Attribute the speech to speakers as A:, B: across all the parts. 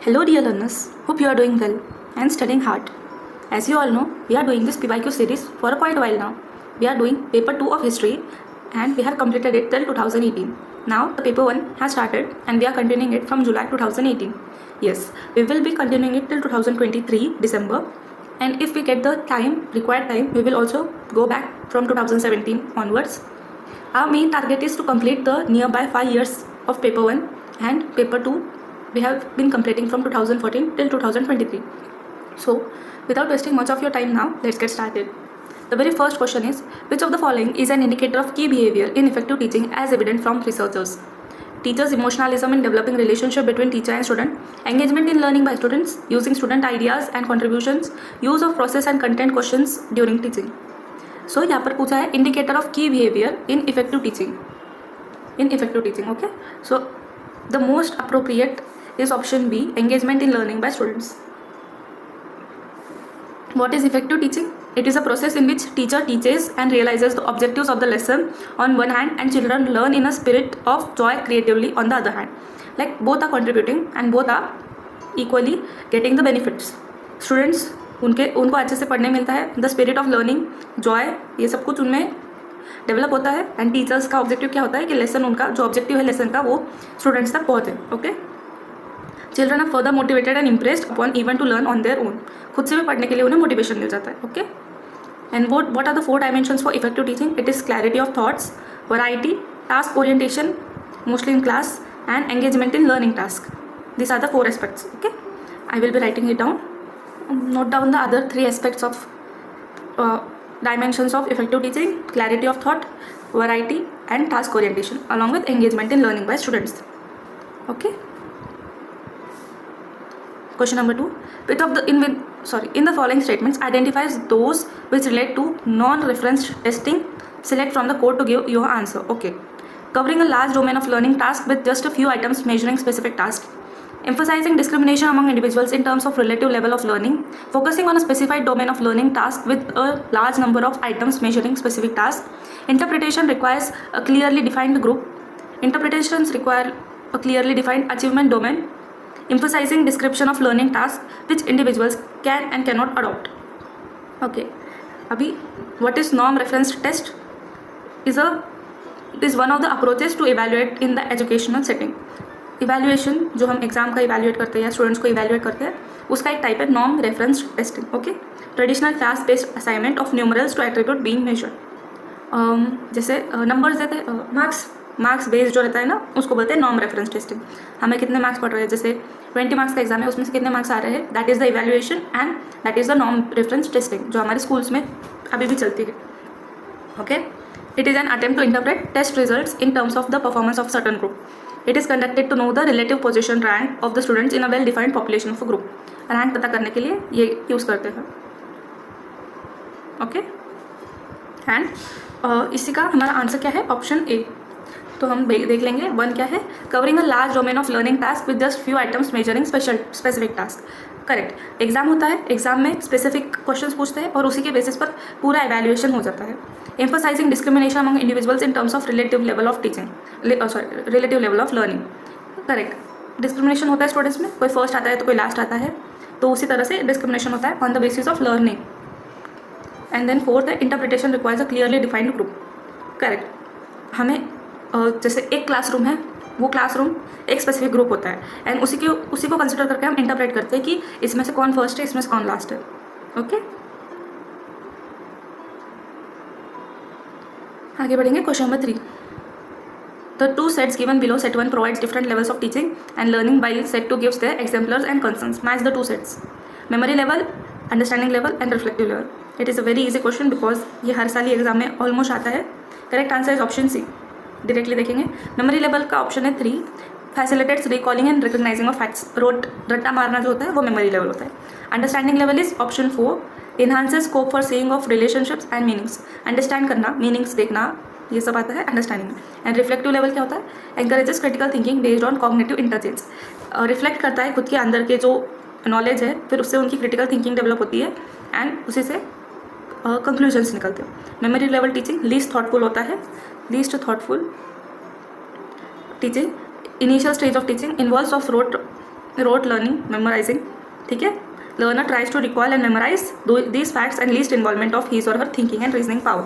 A: Hello dear learners, hope you are doing well and studying hard. As you all know, we are doing this PYQ series for a quite while now. We are doing paper 2 of history and we have completed it till 2018. Now the paper 1 has started and we are continuing it from July 2018. Yes, we will be continuing it till 2023 December, and if we get the required time, we will also go back from 2017 onwards. Our main target is to complete the nearby 5 years of paper 1 and paper 2. We have been completing from 2014 till 2023. So without wasting much of your time now, let's get started. The very first question is, which of the following is an indicator of key behavior in effective teaching as evident from researchers? Teachers' emotionalism in developing relationship between teacher and student, engagement in learning by students, using student ideas and contributions, use of process and content questions during teaching. So यहाँ पर पूछा है indicator of key behavior in effective teaching. Okay. So the most appropriate is option B, engagement in learning by students. What is effective teaching? It is a process in which teacher teaches and realizes the objectives of the lesson on one hand and children learn in a spirit of joy creatively on the other hand. Like both are contributing and both are equally getting the benefits. Students उनको अच्छे से पढ़ने मिलता है, the spirit of learning, Joy, ये सब कुछ उनमें डेवलप होता है, एंड टीचर्स का ऑब्जेक्टिव क्या होता है कि लेसन उनका जो ऑब्जेक्टिव है लेसन का वो स्टूडेंट्स तक पहुँचे. Okay. Children are further motivated and impressed upon even to learn on their own. खुद से भी पढ़ने के लिए उन्हें मोटिवेशन मिल जाता है. Okay. And what are the 4 dimensions for effective teaching? It is clarity of thoughts, variety, task orientation, mostly in class, and engagement in learning task. These are the 4 aspects. Okay. I will be writing it down. Note down the other 3 aspects of dimensions of effective teaching: clarity of thought, variety, and task orientation, along with engagement in learning by students. Okay. Question number 2. In the following statements, identifies those which relate to non-reference testing. Select from the code to give your answer. Okay. Covering a large domain of learning task with just a few items measuring specific tasks. Emphasizing discrimination among individuals in terms of relative level of learning. Focusing on a specified domain of learning task with a large number of items measuring specific tasks. Interpretation requires a clearly defined group. Interpretations require a clearly defined achievement domain. Emphasizing description of learning tasks which individuals can and cannot adopt. Okay. अभी what is norm reference test? It is one of the approaches to evaluate in the educational setting. Evaluation जो हम exam का evaluate करते हैं या students को evaluate करते हैं उसका एक टाइप है norm reference testing. Okay. Traditional class based assignment of numerals to attribute being measured. जैसे नंबर्स देते हैं, मार्क्स बेस्ड जो रहता है ना उसको बोलते हैं नॉर्म रेफरेंस टेस्टिंग. हमें कितने मार्क्स पढ़ रहे हैं, जैसे 20 मार्क्स का एग्जाम है उसमें से कितने मार्क्स आ रहे हैं, that is the evaluation and that is the norm reference testing जो हमारे स्कूल्स में अभी भी चलती है. Okay. It is an attempt to interpret test results in terms of the performance of certain group. It is conducted to know the relative position rank of the students in a well-defined population of a group. Rank पता करने के लिए ये use करते हैं. Okay. And इसी का हमारा आंसर क्या है, ऑप्शन ए. तो हम देख लेंगे 1 क्या है, covering a large domain of learning task with just few items measuring specific task. Correct. Exam होता है, एग्जाम में स्पेसिफिक क्वेश्चंस पूछते हैं और उसी के बेसिस पर पूरा एवैल्यूएशन हो जाता है. Emphasising discrimination among individuals in terms of relative level of teaching, relative level of learning. Correct. Discrimination होता है स्टूडेंट्स में, कोई फर्स्ट आता है तो कोई लास्ट आता है, तो उसी तरह से डिस्क्रिमिनेशन होता है on the basis of learning. And then 4th है, interpretation requires a clearly defined group. Correct. हमें जैसे एक क्लासरूम है, वो क्लासरूम एक स्पेसिफिक ग्रुप होता है एंड उसी को कंसिडर करके हम इंटरप्रेट करते हैं कि इसमें से कौन फर्स्ट है, इसमें से कौन लास्ट है. ओके. आगे बढ़ेंगे. Question number 3. The 2 sets given below, set 1 provides different levels of teaching and learning while set 2 gives their exemplars and concerns. Match the 2 sets. Memory level, understanding level and reflective level. It is a very easy question because ये हर साल ही exam में almost आता है. Correct answer is option C. Directly देखेंगे. Memory level का option है 3, facilitates recalling and recognising of facts. रट्टा मारना जो होता है वो मेमोरी लेवल होता है. Understanding level is option 4, enhances scope for seeing of relationships and meanings. Understand करना, मीनिंग्स देखना, ये सब आता है अंडरस्टैंडिंग में. एंड रिफ्लेक्टिव लेवल क्या होता है, encourages critical thinking based on cognitive interchange. Reflect करता है खुद के अंदर के जो नॉलेज है, फिर उससे उनकी क्रिटिकल थिंकिंग डेवलप होती है एंड उसी से कंक्लूजन्स निकलते हैं. Memory level teaching least thoughtful होता है. Least thoughtful teaching, initial stage of teaching involves of rote rote learning, memorising, ठीक है. Learner tries to recall and memorise these facts and least involvement of his or her thinking and reasoning power.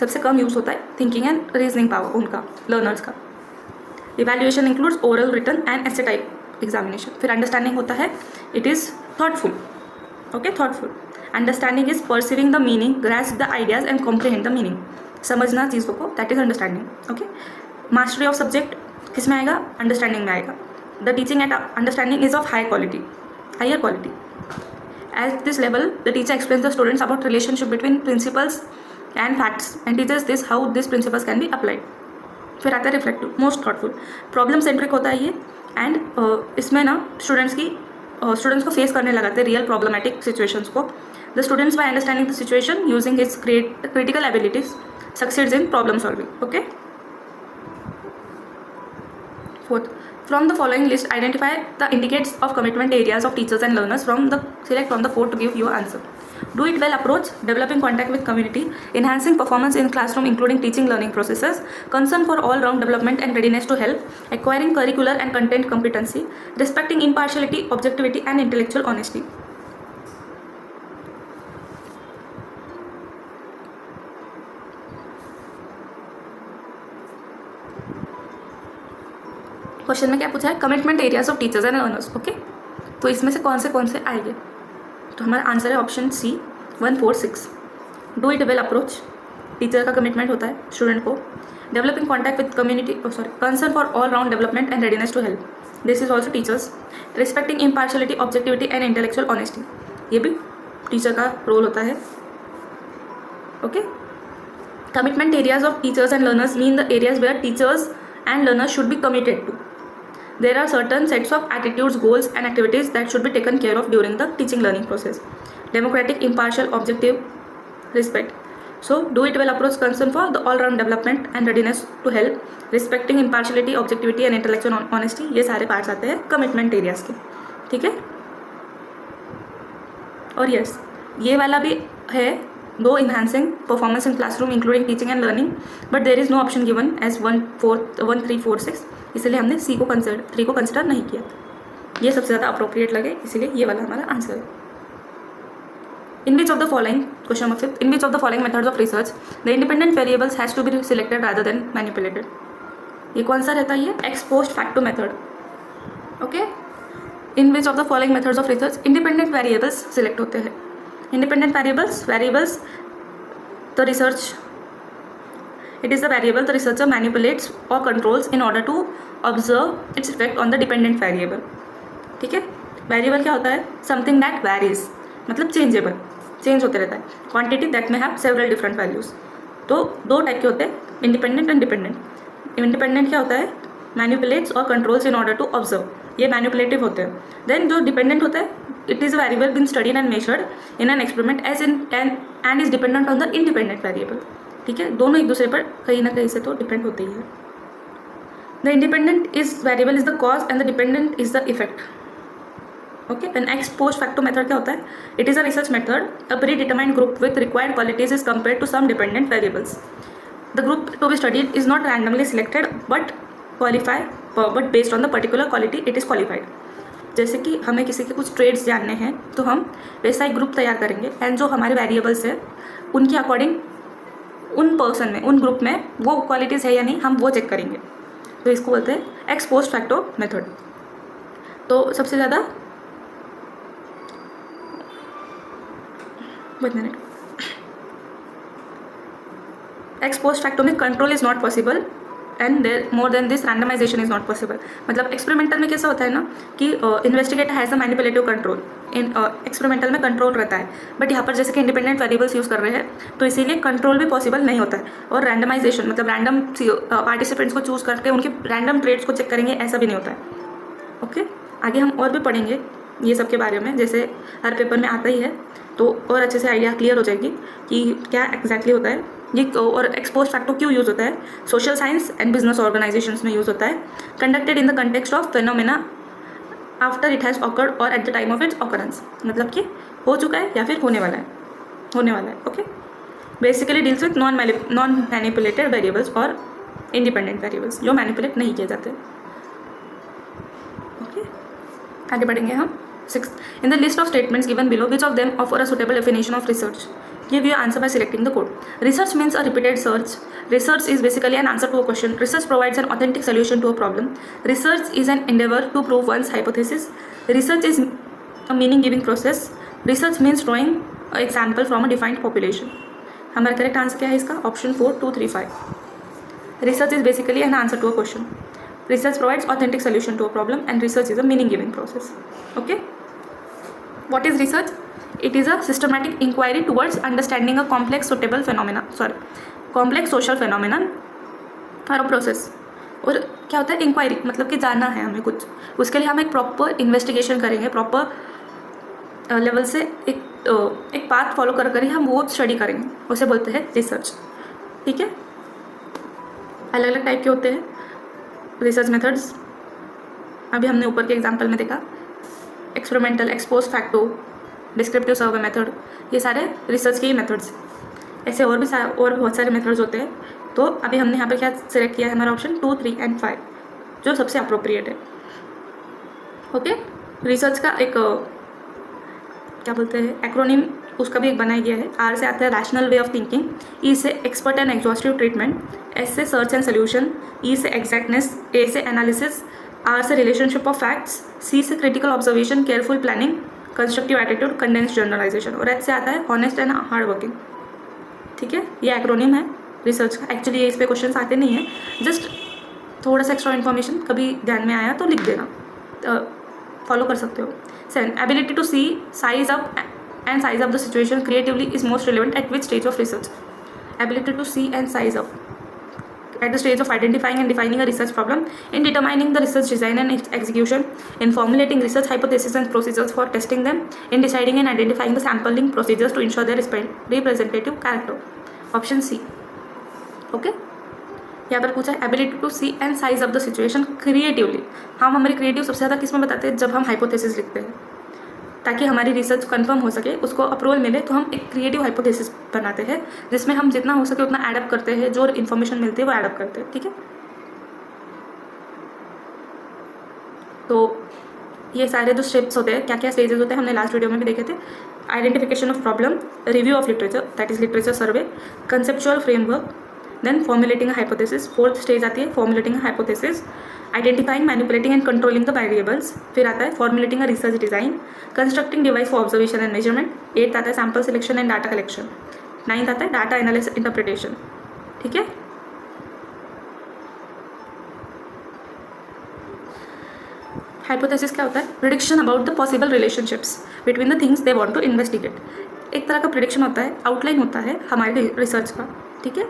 A: सबसे कम use होता है thinking and reasoning power उनका, learners का. Evaluation includes oral, written and ऐसे type examination. फिर understanding होता है, it is thoughtful. Okay, thoughtful. Understanding is perceiving the meaning, grasp the ideas and comprehend the meaning. समझना चीज़ों को, that is understanding. Okay. Mastery of subject किस में आएगा? अंडरस्टैंडिंग में आएगा. The teaching at understanding is of higher quality. At this level, the teacher explains the students about relationship between principles and facts and teaches this how these principles can be applied. फिर आता है reflective, most thoughtful. Problem centric होता है ये. And इसमें ना students को face करने लगाते हैं रियल प्रॉब्लमेटिक सिचुएशंस को. The students by understanding the situation using his critical abilities succeeds in problem solving. Okay. Fourth, from the following list, identify the indicates of commitment areas of teachers and learners. Select from the 4 to give your answer. Do it well approach, developing contact with community, enhancing performance in classroom including teaching learning processes, concern for all round development and readiness to help, acquiring curricular and content competency, respecting impartiality, objectivity and intellectual honesty. Question में क्या पूछा है? Commitment areas of teachers and learners. Okay, तो इसमें से कौन से आएंगे? तो हमारा आंसर है option C 1, 4, 6. Do it well approach, teacher का कमिटमेंट होता है स्टूडेंट को. Developing contact with community, concern for all round development and readiness to help, this is also teachers. Respecting impartiality, objectivity and intellectual honesty, ये भी teacher का role होता है. Okay. Commitment areas of teachers and learners mean the areas where teachers and learners should be committed to. There are certain sets of attitudes, goals and activities that should be taken care of during the teaching learning process. Democratic, impartial, objective, respect. So do it well approach, concern for the all round development and readiness to help, respecting impartiality, objectivity and intellectual honesty. ये सारे parts आते हैं commitment areas के. ठीक है. और yes, ये वाला भी है, दो enhancing performance in classroom including teaching and learning, but there is no option given as 1, 3, 4, 6, इसलिए हमने C को कंसिडर नहीं किया. ये सबसे ज़्यादा अप्रोप्रिएट लगे, इसीलिए ये वाला हमारा आंसर है. In which of the following, question number 5, in which of the following methods of research the independent variables has to be selected rather than manipulated? ये कौन सा रहता है? ये ex post facto method. Okay. In which of the following methods of research independent variables select होते हैं? Independent variables, the research, it is the variable the researcher manipulates or controls in order to observe its effect on the dependent variable. ठीक है. Variable क्या होता है? Something that varies, मतलब changeable, change होते रहता है. क्वांटिटी दैट में हैव सेवरल डिफरेंट वैल्यूज. तो दो टाइप के होते हैं, इंडिपेंडेंट एंड डिपेंडेंट. इंडिपेंडेंट क्या होता है? मैनिपुलेट्स और controls in order to observe, ये मैनिपुलेटिव होते हैं. देन जो डिपेंडेंट होता है, it is a variable being studied and measured in an experiment as in and is dependent on the independent variable. ठीक है. दोनों एक दूसरे पर कहीं ना कहीं से तो डिपेंड होते ही है. The independent is variable is the cause and the dependent is the effect. Okay. An ex post facto method क्या होता है? It is a research method, a predetermined group with required qualities is compared to some dependent variables. The group to be studied is not randomly selected but based on the particular quality it is qualified. जैसे कि हमें किसी के कुछ trades जानने हैं तो हम वैसा एक ग्रुप तैयार करेंगे एंड जो हमारे वेरिएबल्स है उनके अकॉर्डिंग उन पर्सन में, उन ग्रुप में वो क्वालिटीज़ है या नहीं, हम वो चेक करेंगे. तो इसको बोलते हैं एक्स पोस्ट फैक्टो मेथड. तो सबसे ज़्यादा एक्स पोस्ट फैक्टो में control is not possible and there more than this randomisation is not possible. मतलब एक्सपेरिमेंटल में कैसा होता है ना कि investigator has a manipulative control. इन एक्सपेरिमेंटल में कंट्रोल रहता है, बट यहाँ पर जैसे कि इंडिपेंडेंट वेरिएबल्स यूज़ कर रहे हैं तो इसीलिए कंट्रोल भी पॉसिबल नहीं होता है. और रैंडमाइजेशन मतलब रैंडम पार्टिसिपेंट्स को चूज़ करके उनके रैंडम ट्रेड्स को चेक करेंगे, ऐसा भी नहीं होता है. ओके. आगे हम और भी पढ़ेंगे ये सब के बारे में, जैसे हर पेपर में आता ही है, तो और अच्छे से आइडिया क्लियर हो जाएगी कि क्या एग्जैक्टली होता है ये. और एक्सपोज फैक्टर क्यों यूज़ होता है? Social science and business organizations में यूज़ होता है. Conducted in the context of phenomena after it has occurred or at the time of its occurrence, मतलब कि हो चुका है या फिर होने वाला है. Okay. Basically deals with non manipulated variables और इंडिपेंडेंट वेरिएबल्स जो मैनिपुलेट नहीं किए जाते. ओके. आगे बढ़ेंगे हम 6th. In the list of statements given below, which of them offer a suitable definition of research? Give your answer by selecting the code. Research means a repeated search. Research is basically an answer to a question. Research provides an authentic solution to a problem. Research is an endeavor to prove one's hypothesis. Research is a meaning-giving process. Research means drawing an example from a defined population. हमारा correct answer क्या है इसका? Option 4, 2, 3, 5. Research is basically an answer to a question. Research provides authentic solution to a problem, and research is a meaning-giving process. Okay. What is research? It is a systematic inquiry towards understanding a complex social phenomenon or a process. और क्या होता है inquiry, मतलब कि जानना है हमें कुछ, उसके लिए हम एक प्रॉपर इन्वेस्टिगेशन करेंगे, प्रॉपर लेवल से एक पाथ फॉलो कर ही हम वो स्टडी करेंगे, उसे बोलते हैं रिसर्च. ठीक है. अलग अलग टाइप के होते हैं रिसर्च मेथड्स. अभी हमने ऊपर के एग्जाम्पल में देखा experimental, expose facto, descriptive survey method, ये सारे रिसर्च के ही मेथड्स. ऐसे और भी और बहुत सारे मेथड्स होते हैं. तो अभी हमने यहाँ पर क्या सिलेक्ट किया है? हमारा ऑप्शन 2, 3 एंड 5 जो सबसे अप्रोप्रिएट है. ओके. रिसर्च का एक क्या बोलते हैं एक्रोनिम, उसका भी एक बनाया गया है. आर से आता है rational way of thinking, E से expert and exhaustive treatment, S से सर्च एंड सोल्यूशन, ई से एग्जैक्टनेस, ए से एनालिसिस, आर से रिलेशनशिप ऑफ फैक्ट्स, सी से critical observation, careful planning, constructive attitude, condense generalisation, और एच से आता है ऑनेस्ट एंड हार्ड वर्किंग. ठीक है. ये एक्रोनिम है रिसर्च का. एक्चुअली ये इस पर क्वेश्चन आते नहीं हैं, जस्ट थोड़ा सा एक्स्ट्रा इन्फॉर्मेशन कभी ध्यान में आया तो लिख देना, फॉलो कर सकते हो. 7. Ability to see size up and size up the situation creatively is most relevant at which stage of research? Ability to see and size up at the stage of identifying and defining a research problem, in determining the research design and its execution, in formulating research hypotheses and procedures for testing them, in deciding and identifying the sampling procedures to ensure their representative character. Option C. Okay. यहाँ पर पूछा है ability to see and size up the situation creatively. हम हमारी creative सबसे ज़्यादा किस में बताते हैं? जब हम हाइपोथेसिस लिखते हैं, ताकि हमारी रिसर्च कंफर्म हो सके, उसको अप्रूवल मिले, तो हम एक क्रिएटिव हाइपोथेसिस बनाते हैं जिसमें हम जितना हो सके उतना एडअप करते हैं, जो इन्फॉर्मेशन मिलती है वो एडअप करते हैं. ठीक है. तो ये सारे जो स्टेप्स होते हैं, क्या क्या स्टेजेस होते हैं, हमने लास्ट वीडियो में भी देखे थे. Identification of problem, review of literature, that is literature survey, conceptual framework, then formulating a hypothesis. 4th stage आती है formulating a hypothesis, identifying, manipulating and controlling the variables. फिर आता है formulating a research design, constructing device for observation and measurement. 8th आता है sample selection and data collection. 9th आता है data analysis interpretation. ठीक है. हाइपोथेसिस क्या होता है? Prediction about the possible relationships between the things they want to investigate. एक तरह का प्रिडिक्शन होता है, आउटलाइन होता है हमारे रिसर्च का. ठीक है.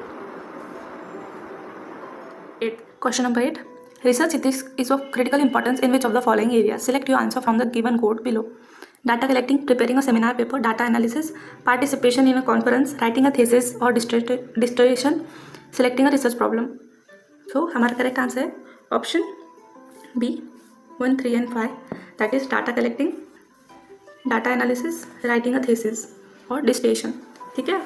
A: 8. Question number 8. Research ethics is of critical importance in which of the following areas? Select your answer from the given code below. Data collecting, preparing a seminar paper, data analysis, participation in a conference, writing a thesis or dissertation, selecting a research problem. So हमारा correct answer है option B, 1, 3 and 5. That is data collecting, data analysis, writing a thesis और dissertation. ठीक है.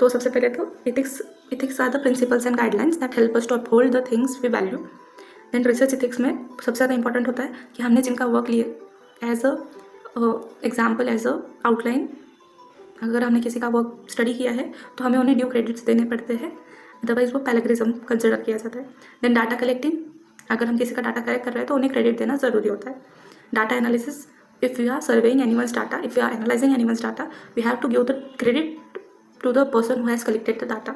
A: तो सबसे पहले तो ethics are the principles and guidelines that help us to uphold the things we value. Then research ethics में सबसे ज़्यादा इंपॉर्टेंट होता है कि हमने जिनका वर्क लिए as a example, as a outline, अगर हमने किसी का वर्क स्टडी किया है तो हमें उन्हें ड्यू क्रेडिट्स देने पड़ते हैं, अदरवाइज वो पैलेग्रिज्म कंसिडर किया जाता है. देन डाटा कलेक्टिंग, अगर हम किसी का डाटा कलेक्ट कर रहे हैं तो उन्हें क्रेडिट देना ज़रूरी होता है. Data analysis, if you are surveying anyone's data, if you are analysing anyone's data, we have to give the credit to the person who has collected the data.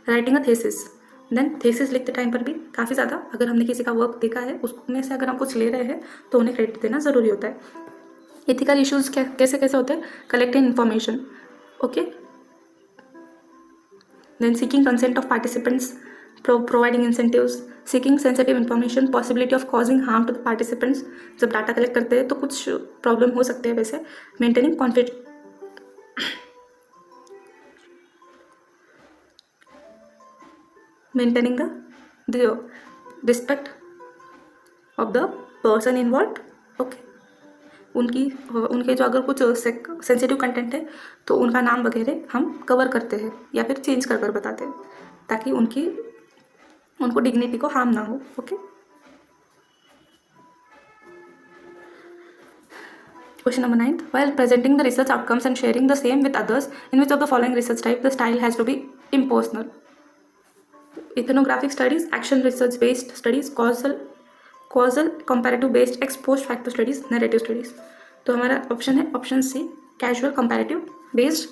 A: Writing a thesis, then thesis लिखते time पर भी काफ़ी ज़्यादा अगर हमने किसी का work देखा है उसमें से अगर हम कुछ ले रहे हैं तो उन्हें क्रेडिट देना ज़रूरी होता है. एथिकल इश्यूज़ कैसे कैसे होते हैं? Collecting information. Okay. Then seeking consent of participants, providing incentives, seeking sensitive information, possibility of causing harm to the participants. जब डाटा कलेक्ट करते हैं तो कुछ प्रॉब्लम हो सकते हैं वैसे. Maintaining maintaining the respect of the person involved. Okay. उनके जो अगर कुछ सेंसिटिव कंटेंट है तो उनका नाम वगैरह हम कवर करते हैं या फिर चेंज कर बताते हैं ताकि उनको डिग्निटी को हार्म ना हो. Okay. Question number 9. While presenting the research outcomes and sharing the same with others, in which of the following research type the style has to be impersonal? Ethnographic studies, action research based studies, causal comparative based ex post facto studies, narrative studies. तो हमारा option है option C, causal comparative based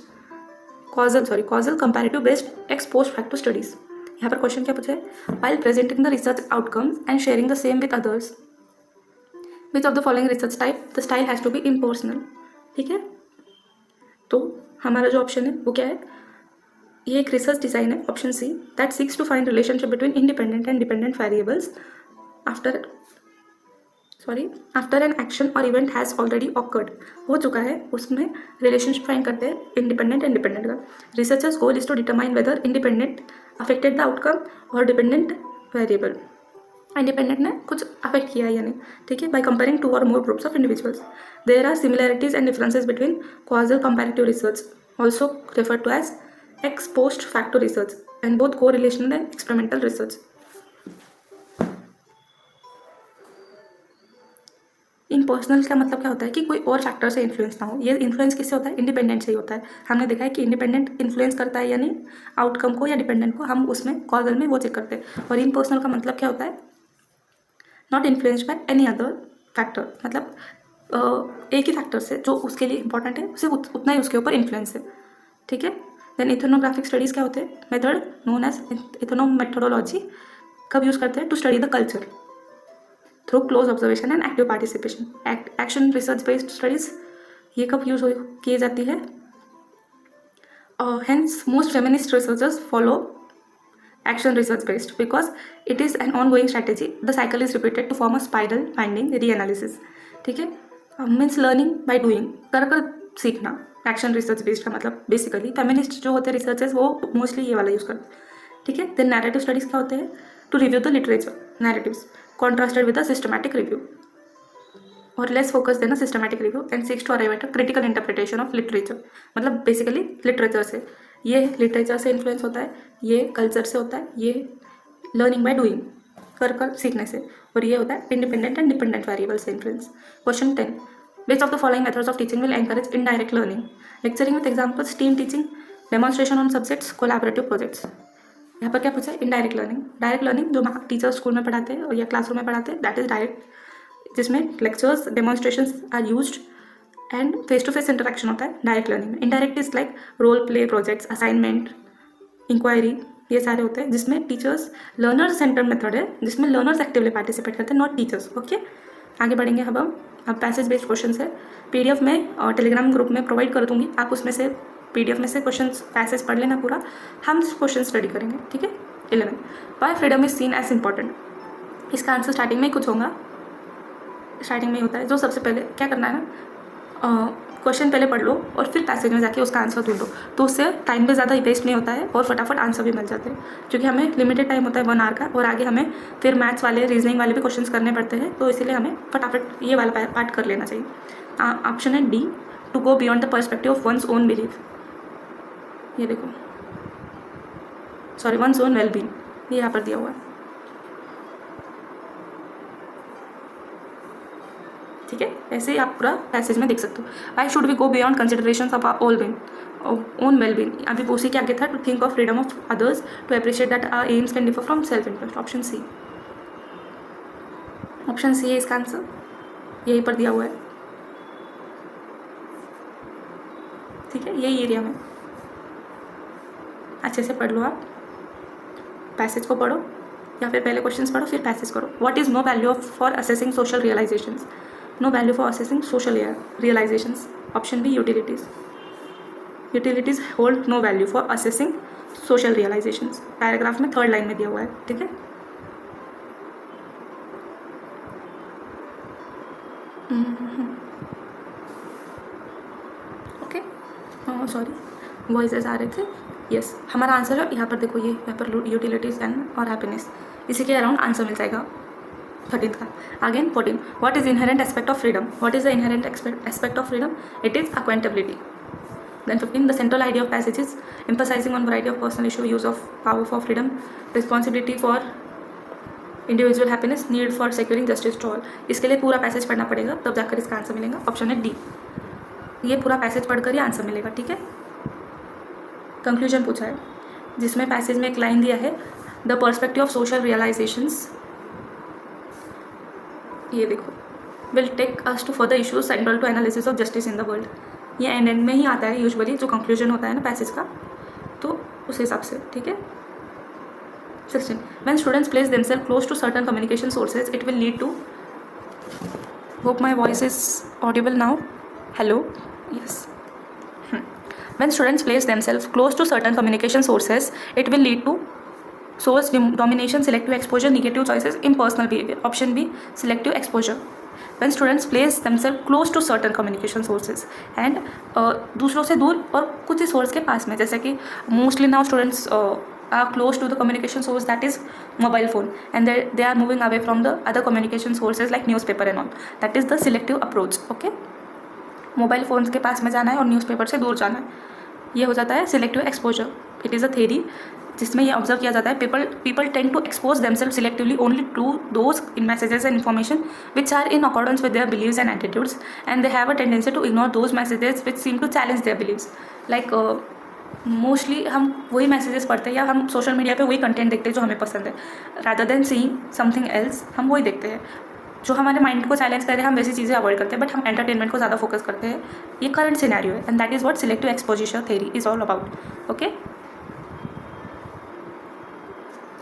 A: causal comparative based ex post facto studies. यहाँ पर question क्या पूछा है? While presenting the research outcomes and sharing the same with others, which of the following research type the style has to be impersonal? ठीक है, तो हमारा जो ऑप्शन है वो क्या है? ये एक रिसर्च डिज़ाइन है, option C, that seeks to find relationship between independent and dependent variables after an action or event has already occurred, हो चुका है, उसमें रिलेशनशिप फाइंड करते हैं इंडिपेंडेंट एंड डिपेंडेंट का. Researchers goal is to determine whether independent affected the outcome or dependent variable, independent ने कुछ affect किया है या नहीं. ठीक है, bye comparing two or more groups of individuals. There are similarities and differences between causal comparative research, also referred to as ex post facto research, and both correlational and experimental research. Impersonal का मतलब क्या होता है कि कोई और factor से influence ना हो. ये इन्फ्लुएंस किससे होता है? इंडिपेंडेंट से ही होता है. हमने देखा है कि इंडिपेंडेंट इन्फ्लुएंस करता है या नहीं आउटकम को या डिपेंडेंट को, हम उसमें कॉजल में वो चेक करते हैं. और इम्पर्सनल का मतलब क्या होता है? Not influenced by any other factor, मतलब एक ही फैक्टर से जो उसके लिए इंपॉर्टेंट है सिर्फ उतना ही उसके ऊपर इन्फ्लुएंस है. ठीक है. देन इथनोग्राफिक स्टडीज़ क्या होते हैं? Method known as ethnomethodology कब यूज़ करते हैं? To study the culture through close observation and active participation. Action research based studies ये कब यूज की जाती है? Hence most feminist researchers follow action research based because it is an ongoing strategy. The cycle is repeated to form a spiral finding reanalysis. ठीक है, means learning by doing, कर कर सीखना. एक्शन रिसर्च बेस्ड का मतलब basically feminist जो होते हैं रिसर्चर्स वो मोस्टली ये वाला यूज़ करते हैं. ठीक है. देन नैरेटिव स्टडीज़ क्या होते हैं? To review the literature, narratives contrasted with the systematic review और लेस फोकस देना systematic review and seeks to arrive at a critical interpretation of literature. मतलब बेसिकली लिटरेचर से, ये लिटरेचर से इन्फ्लुएंस होता है, ये कल्चर से होता है, ये लर्निंग बाय डूइंग कर कर सीखने से, और ये होता है इंडिपेंडेंट एंड डिपेंडेंट वेरिएबल से influence. Question 10. Which of the following methods of teaching will encourage indirect learning? Lecturing with examples, team teaching, demonstration on subjects, collaborative projects. यहाँ पर क्या पूछा है? Indirect learning. डायरेक्ट लर्निंग जो teacher school में पढ़ाते हैं और या क्लासरूम में पढ़ाते हैं, दैट इज डायरेक्ट, जिसमें lectures demonstrations are used and face to face interaction होता है डायरेक्ट लर्निंग में. Indirect is like role play projects, assignment, inquiry, ये सारे होते हैं जिसमें टीचर्स लर्नर सेंटर मेथड है, जिसमें लर्नर्स एक्टिवली पार्टिसिपेट करते हैं, नॉट टीचर्स. ओके, आगे बढ़ेंगे. अब पैसेज बेस्ड क्वेश्चन है. पीडीएफ में और टेलीग्राम ग्रुप में प्रोवाइड कर दूंगी, आप उसमें से पीडीएफ में से क्वेश्चन पैसेज पढ़ लेना पूरा, हम क्वेश्चन स्टडी करेंगे. ठीक है. 11. Why freedom is seen as important. इसका आंसर स्टार्टिंग में ही कुछ होगा, स्टार्टिंग में ही होता है. जो सबसे पहले क्या करना है ना, क्वेश्चन पहले पढ़ लो और फिर पैसेज में जाके उसका आंसर ढूंढो, तो उससे टाइम भी ज़्यादा वेस्ट नहीं होता है और फटाफट आंसर भी मिल जाते हैं. क्योंकि हमें लिमिटेड टाइम होता है 1 आवर का, और आगे हमें फिर मैथ्स वाले रीजनिंग वाले भी क्वेश्चंस करने पड़ते हैं, तो इसीलिए हमें फटाफट ये वाला पार्ट कर लेना चाहिए. ऑप्शन है D, to go beyond the perspective of one's own belief. ये देखो, सॉरी, वंस ओन वेलबींग, ये यहाँ पर दिया हुआ है. ठीक है, ऐसे ही आप पूरा पैसेज में देख सकते हो. Why should we go beyond consideration of own wellbeing. अभी उसी के आगे था, to think of freedom of others, to appreciate that our aims can differ from self interest. Option C, option C है इसका आंसर, यहीं पर दिया हुआ है. ठीक है, यही एरिया में अच्छे से पढ़ लो. आप पैसेज को पढ़ो या फिर पहले क्वेश्चंस पढ़ो फिर पैसेज करो. What is no value for assessing social realisations. No value for assessing social realisations. Option B, utilities. Utilities hold no value for assessing social realisations. Paragraph में 3rd लाइन में दिया हुआ है. ठीक है. ओके, सॉरी, वॉइसेस आ रहे थे. Yes, हमारा आंसर है यहाँ पर. देखो, ये यहाँ पर यूटिलिटीज एंड और हैप्पीनेस, इसी के अराउंड आंसर मिल जाएगा 13th का. Again 14. What is inherent aspect of freedom. What is the inherent aspect of freedom? It is accountability. Then 15. The central idea of passage is emphasizing on variety of personal issue, use of power for freedom, responsibility for individual happiness, need for securing justice to all. इसके लिए पूरा passage पढ़ना पड़ेगा, तब जाकर इसका answer मिलेगा। Option है डी, ये पूरा पैसेज पढ़कर ही आंसर मिलेगा, ठीक है। कंक्लूजन पूछा है, जिसमें पैसेज में एक लाइन दिया है, the perspective of social realisations, ये देखो, will take us to further issues central to analysis of justice in the world. ये एंड में ही आता है यूजुअली, जो कंक्लूजन होता है ना पैसेज का, तो उस हिसाब से, ठीक है। 16. When students place themselves close to certain communication sources, it will lead to, hope my voice is audible now. Hello? Yes. When students place themselves close to certain communication sources, it will lead to source domination, selective exposure, negative choices, impersonal behavior. Option B, selective exposure. When students place themselves close to certain communication sources and दूसरों से दूर और कुछ ही source के पास में, जैसे कि mostly now students are close to the communication source, that is mobile phone, and they are moving away from the other communication sources like newspaper and all. That is the selective approach. Okay, mobile phones के पास में जाना है और newspaper से दूर जाना है, ये हो जाता है selective exposure. It is a theory जिसमें ये ऑब्जर्व किया जाता है, people tend to expose themselves selectively only to those in messages and information which are in accordance with their beliefs and attitudes, and they have a tendency to ignore those messages which seem to challenge their beliefs. Like mostly हम वही messages पढ़ते हैं या हम social media पे वही content देखते हैं जो हमें पसंद है, rather than seeing something else. हम वही देखते हैं जो हमारे माइंड को चैलेंज करे, हम वैसी चीज़ें अवॉइड करते हैं, बट हम एंटरटेनमेंट को ज़्यादा फोकस करते हैं। ये करंट सिनेरियो है, and that is what selective exposition theory is all about. Okay,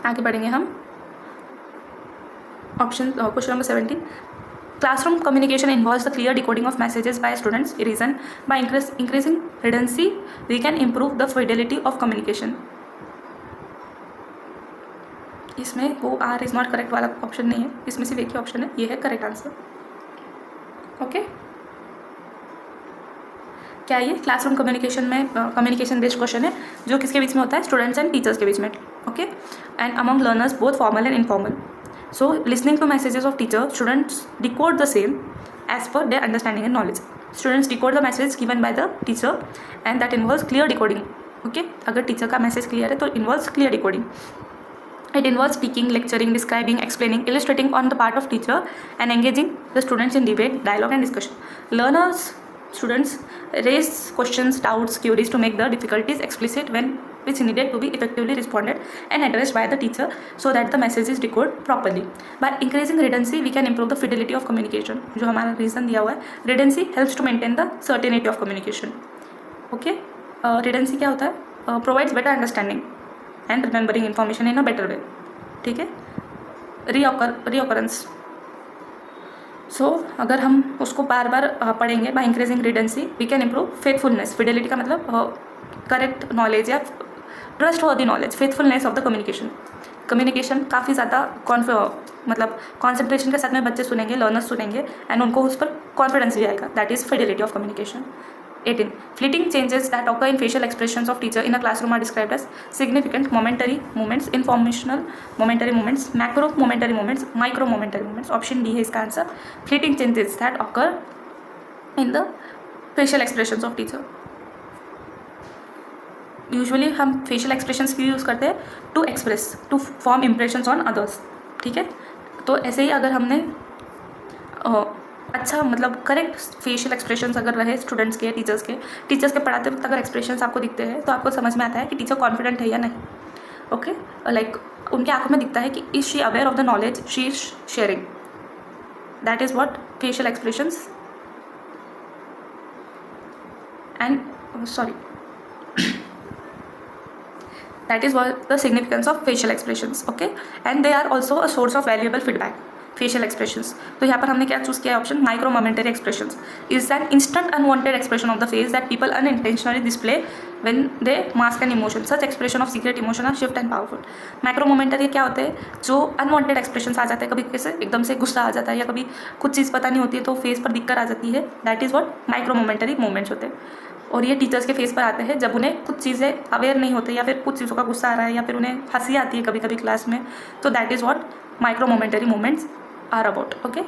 A: आगे बढ़ेंगे हम। Option question number 17, classroom communication involves the clear decoding of messages by students. Reason, by increasing redundancy we can improve the fidelity of communication. इसमें वो are is not correct वाला option नहीं है, इसमें सिर्फ एक ही ऑप्शन है, ये है करेक्ट आंसर। ओके, क्या ये क्लासरूम कम्युनिकेशन में कम्युनिकेशन बेस्ड क्वेश्चन है, जो किसके बीच में होता है, स्टूडेंट्स एंड टीचर्स के बीच में। Okay, and among learners both formal and informal. So, listening to messages of teacher, students decode the same as per their understanding and knowledge. Students decode the message given by the teacher, and that involves clear decoding. Okay, अगर teacher का message clear है तो involves clear decoding. It involves speaking, lecturing, describing, explaining, illustrating on the part of teacher, and engaging the students in debate, dialogue, and discussion. Learners, students raise questions, doubts, queries to make the difficulties explicit when which needed to be effectively responded and addressed by the teacher so that the message is decoded properly. By increasing redundancy, we can improve the fidelity of communication. जो हमारा reason दिया हुआ है, redundancy helps to maintain the certainty of communication. Okay, redundancy क्या होता है, provides better understanding and remembering information in a better way. ठीक है, reoccurrence. So अगर हम उसको बार बार पढ़ेंगे, by increasing redundancy we can improve faithfulness. fidelity का मतलब करेक्ट नॉलेज या ट्रस्ट वर्दी knowledge, faithfulness of the communication काफ़ी ज़्यादा मतलब कॉन्सेंट्रेशन के साथ में बच्चे सुनेंगे, लर्नर्स सुनेंगे, एंड उनको उस पर कॉन्फिडेंस भी आएगा। That is fidelity of communication. 18, fleeting changes that occur in facial expressions of teacher in a classroom are described as significant momentary movements, informational momentary movements, macro momentary movements, micro momentary movements. Option D है इसका answer, fleeting changes that occur in the facial expressions of teacher. Usually हम facial expressions की use करते हैं to express, to form impressions on others. ठीक है, तो ऐसे ही अगर हमने अच्छा मतलब करेक्ट फेशियल एक्सप्रेशंस अगर रहे स्टूडेंट्स के, टीचर्स के पढ़ाते वक्त अगर एक्सप्रेशंस आपको दिखते हैं तो आपको समझ में आता है कि टीचर कॉन्फिडेंट है या नहीं। ओके, लाइक उनके आंखों में दिखता है कि is she aware of the knowledge she is sharing. That is what facial expressions and sorry that is what the significance of facial expressions. Okay, and they are also a source of valuable feedback. facial expressions, तो यहाँ पर हमने क्या choose किया option, micro momentary expressions is an instant unwanted expression of the face that people unintentionally display when they mask an emotion. Such expression of secret emotion are shift and powerful. Micro momentary क्या होते हैं, जो unwanted expressions आ जाते हैं, कभी कैसे एकदम से गुस्सा आ जाता है या कभी कुछ चीज़ पता नहीं होती है तो फेस पर दिक्कत आ जाती है, that is what micro momentary movements होते हैं। और ये टीचर्स के फेस पर आते हैं जब उन्हें कुछ चीज़ें अवेयर नहीं होते या फिर कुछ चीज़ों का गुस्सा आ रहा है या फिर उन्हें हंसी आती है कभी कभी क्लास में, तो that is what micro momentary movements are about. Okay,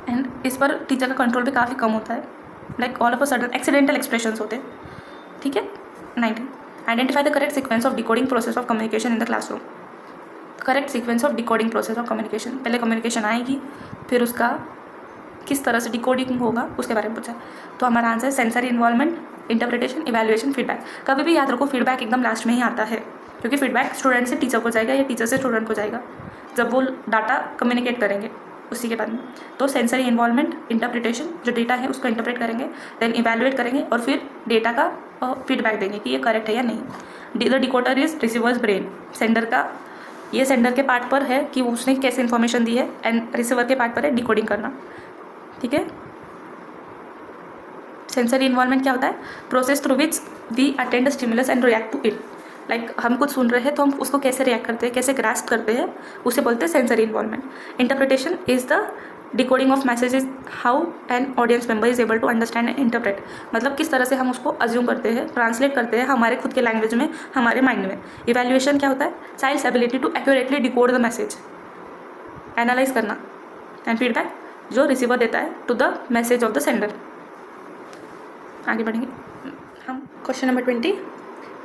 A: and इस पर टीचर का कंट्रोल भी काफ़ी कम होता है, like all of a sudden accidental expressions होते हैं, ठीक है। 19, identify the correct sequence of decoding process of communication in the classroom. Correct sequence of decoding process of communication, पहले कम्युनिकेशन आएगी, फिर उसका किस तरह से डिकोडिंग होगा उसके बारे में पूछा। तो हमारा आंसर है sensory involvement, interpretation, evaluation, feedback. कभी भी याद रखो फीडबैक एकदम लास्ट में ही आता है, क्योंकि फीडबैक स्टूडेंट से टीचर को जाएगा या टीचर से स्टूडेंट को जाएगा जब वो डाटा कम्युनिकेट करेंगे उसी के बाद में। तो सेंसरी इन्वॉल्वमेंट, इंटरप्रिटेशन, जो डेटा है उसको इंटरप्रेट करेंगे, देन इवैल्यूएट करेंगे और फिर डेटा का फीडबैक देंगे कि ये करेक्ट है या नहीं। The decoder is receiver's brain, sender का, ये सेंडर के पार्ट पर है कि उसने कैसे इन्फॉर्मेशन दी है, एंड रिसीवर के पार्ट पर है डिकोडिंग करना, ठीक है। सेंसरी इन्वॉल्वमेंट क्या होता है? Process through which we attend stimulus and react to it, like हम कुछ सुन रहे हैं तो हम उसको कैसे रिएक्ट करते हैं, कैसे ग्रास्प करते हैं, उसे बोलते हैं sensory involvement. Interpretation is the decoding of messages, how an audience member is able to understand and interpret, मतलब किस तरह से हम उसको अज्यूम करते हैं, ट्रांसलेट करते हैं हमारे खुद के लैंग्वेज में, हमारे माइंड में। इवैल्यूएशन क्या होता है? Child's ability to accurately decode the message, analyze करना। एंड फीडबैक जो रिसीवर देता है to the message of the sender. आगे बढ़ेंगे हम। Question number 20,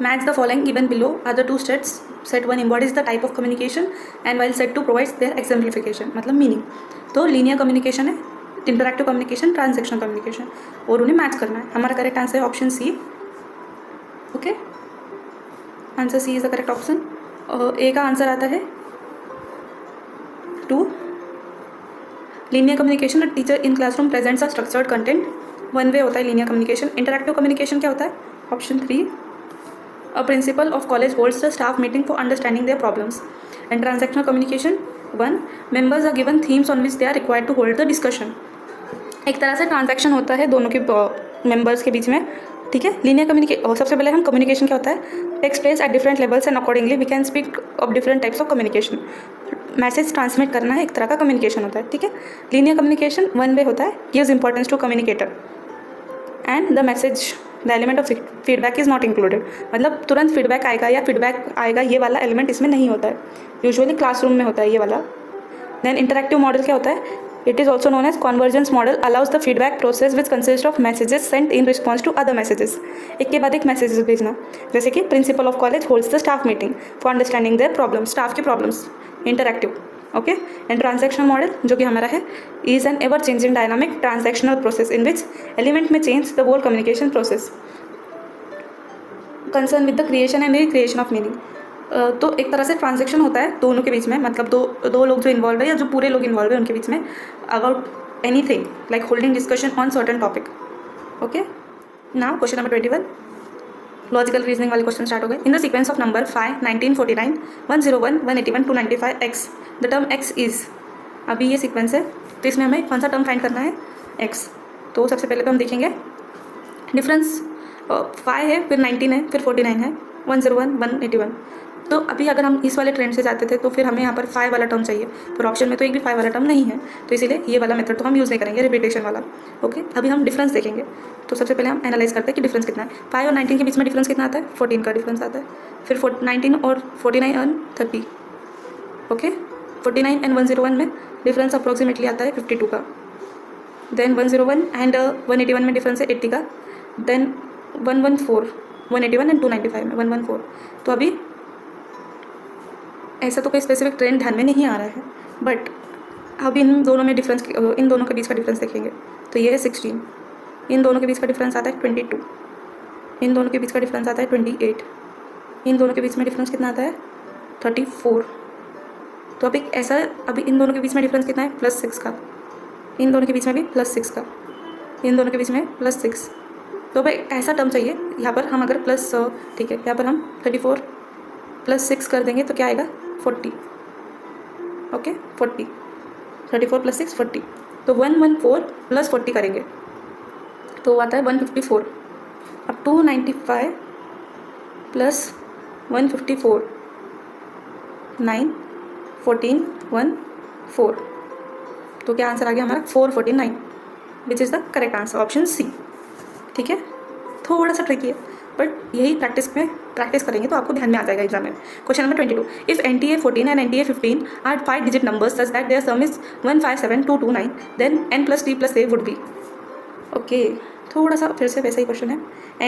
A: match the following given below are the two states. Set 1 embodies the type of communication and while set 2 provides their exemplification, मतलब meaning. तो linear communication है, interactive communication, transactional communication, और उन्हें match करना है। हमारा correct answer है option C, okay. Answer C is the correct option. A का आंसर आता है 2। Linear communication, a teacher in classroom presents a structured content, one way होता है लीनियर कम्युनिकेशन। इंटरैक्टिव कम्युनिकेशन क्या होता है? Option 3, a principal of college holds the staff meeting for understanding their problems. And transactional communication 1, members are given themes on which they are required to hold the discussion. एक तरह से transaction होता है दोनों के मेंबर्स के बीच में, ठीक है। लीनियर कम्युनिकेशन, सबसे पहले हम कम्युनिकेशन क्या होता है? Takes place at different levels and accordingly we can speak of different types of communication. Message transmit करना है, एक तरह का कम्युनिकेशन होता है, ठीक है। लीनियर कम्युनिकेशन वन वे होता है, gives importance to communicator and the message, the element of feedback is not included, मतलब तुरंत फीडबैक आएगा या फीडबैक आएगा ये वाला एलिमेंट इसमें नहीं होता है, यूजुअली क्लासरूम में होता है ये वाला। देन इंटरैक्टिव मॉडल क्या होता है? It is also known as convergence model, allows the feedback process which consist of messages sent in response to other messages, एक के बाद एक मैसेजेस भेजना। जैसे कि principal of college holds the staff meeting for understanding their problem, staff की problems, interactive, okay. And transactional model जो कि हमारा है, is an ever changing dynamic transactional process in which element में change the whole communication process, concern with the creation and recreation of meaning. तो एक तरह से ट्रांजैक्शन होता है दोनों के बीच में, मतलब दो लोग जो इन्वॉल्व है या जो पूरे लोग इन्वॉल्व है उनके बीच में, about anything like holding discussion on certain topic, okay. Now question number 21, logical reasoning वाले क्वेश्चन स्टार्ट हो गए। In the sequence of number 5, 19, 49, 101, 181, 295 x, the term x is, अभी ये सीक्वेंस है तो इसमें हमें कौन सा टर्म फाइंड करना है? x। तो सबसे पहले तो हम देखेंगे डिफरेंस, 5 है, फिर 19 है, फिर 49 है, 101, 181। तो अभी अगर हम इस वाले ट्रेंड से जाते थे तो फिर हमें यहाँ पर 5 वाला टर्म चाहिए, पर ऑप्शन में तो एक भी 5 वाला टर्म नहीं है, तो इसीलिए ये वाला मेथड तो हम यूज़ नहीं करेंगे, रिपीटेशन वाला, ओके। अभी हम डिफरेंस देखेंगे। तो सबसे पहले हम एनालाइज करते हैं कि डिफरेंस कितना है। 5 और 19 के बीच में डिफरेंस कितना आता है? 14 का डिफरेंस आता है। फिर 19 और 49 एंड 30, ओके। 49 एंड 101 में डिफरेंस अप्रोक्सीमेटली आता है 52 का। देन 101 एंड 181 में डिफरेंस है 80 का। देन 114, 181 एंड 295 में 114। तो अभी ऐसा तो कोई स्पेसिफिक ट्रेंड ध्यान में नहीं आ रहा है, बट अब इन दोनों में डिफरेंस, इन दोनों के बीच का डिफरेंस देखेंगे तो ये है 16, इन दोनों के बीच का डिफरेंस आता है 22, इन दोनों के बीच का डिफरेंस आता है 28, इन दोनों के बीच में डिफरेंस कितना आता है? 34। तो अभी ऐसा, अभी इन दोनों के बीच में डिफरेंस कितना है? +6 का, इन दोनों के बीच में भी +6 का, इन दोनों के बीच में +6। तो भाई ऐसा टर्म चाहिए यहाँ पर, हम अगर प्लस, ठीक है, यहाँ पर हम 34 + 6 कर देंगे तो क्या आएगा? 40, ओके, 40, 34 + 6 40। तो 114 + 40 करेंगे तो आता है 154। अब 295 + 154, 9, 14, 1, 4। तो क्या आंसर आ गया हमारा? 449, which is the correct answer, option C, ठीक है। थोड़ा सा ट्रिकी है बट यही प्रैक्टिस करेंगे तो आपको ध्यान में आ जाएगा एग्जाम में। Question number 22, if NTA 14 and NTA 15 are 5 digit numbers such that their sum is 157229 then n + t + a would be. Okay, थोड़ा सा फिर से वैसा ही क्वेश्चन है।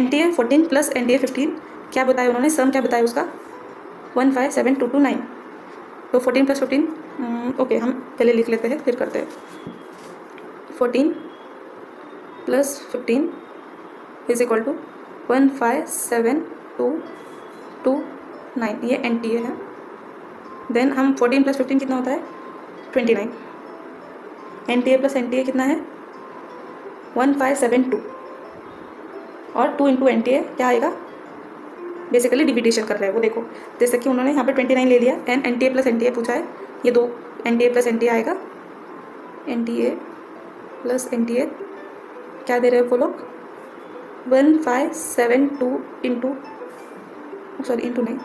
A: NTA 14 + NTA 15 क्या बताया उन्होंने, सम क्या बताया उसका 157229। तो 14 + 15 ओके हम पहले लिख लेते हैं फिर करते हैं। 14 + 15 इज इक्वल टू 157229, ये NTA है। देन हम 14 + 15 कितना होता है 29, NTA + NTA कितना है 1572 और 2 × NTA क्या आएगा, बेसिकली डिविडेशन कर रहे हैं वो। देखो जैसे कि उन्होंने यहाँ पे 29 ले लिया एंड NTA + NTA पूछा है, ये 2 NTA + NTA आएगा। NTA + NTA क्या दे रहे हैं वो लोग 1572 इंटू नहीं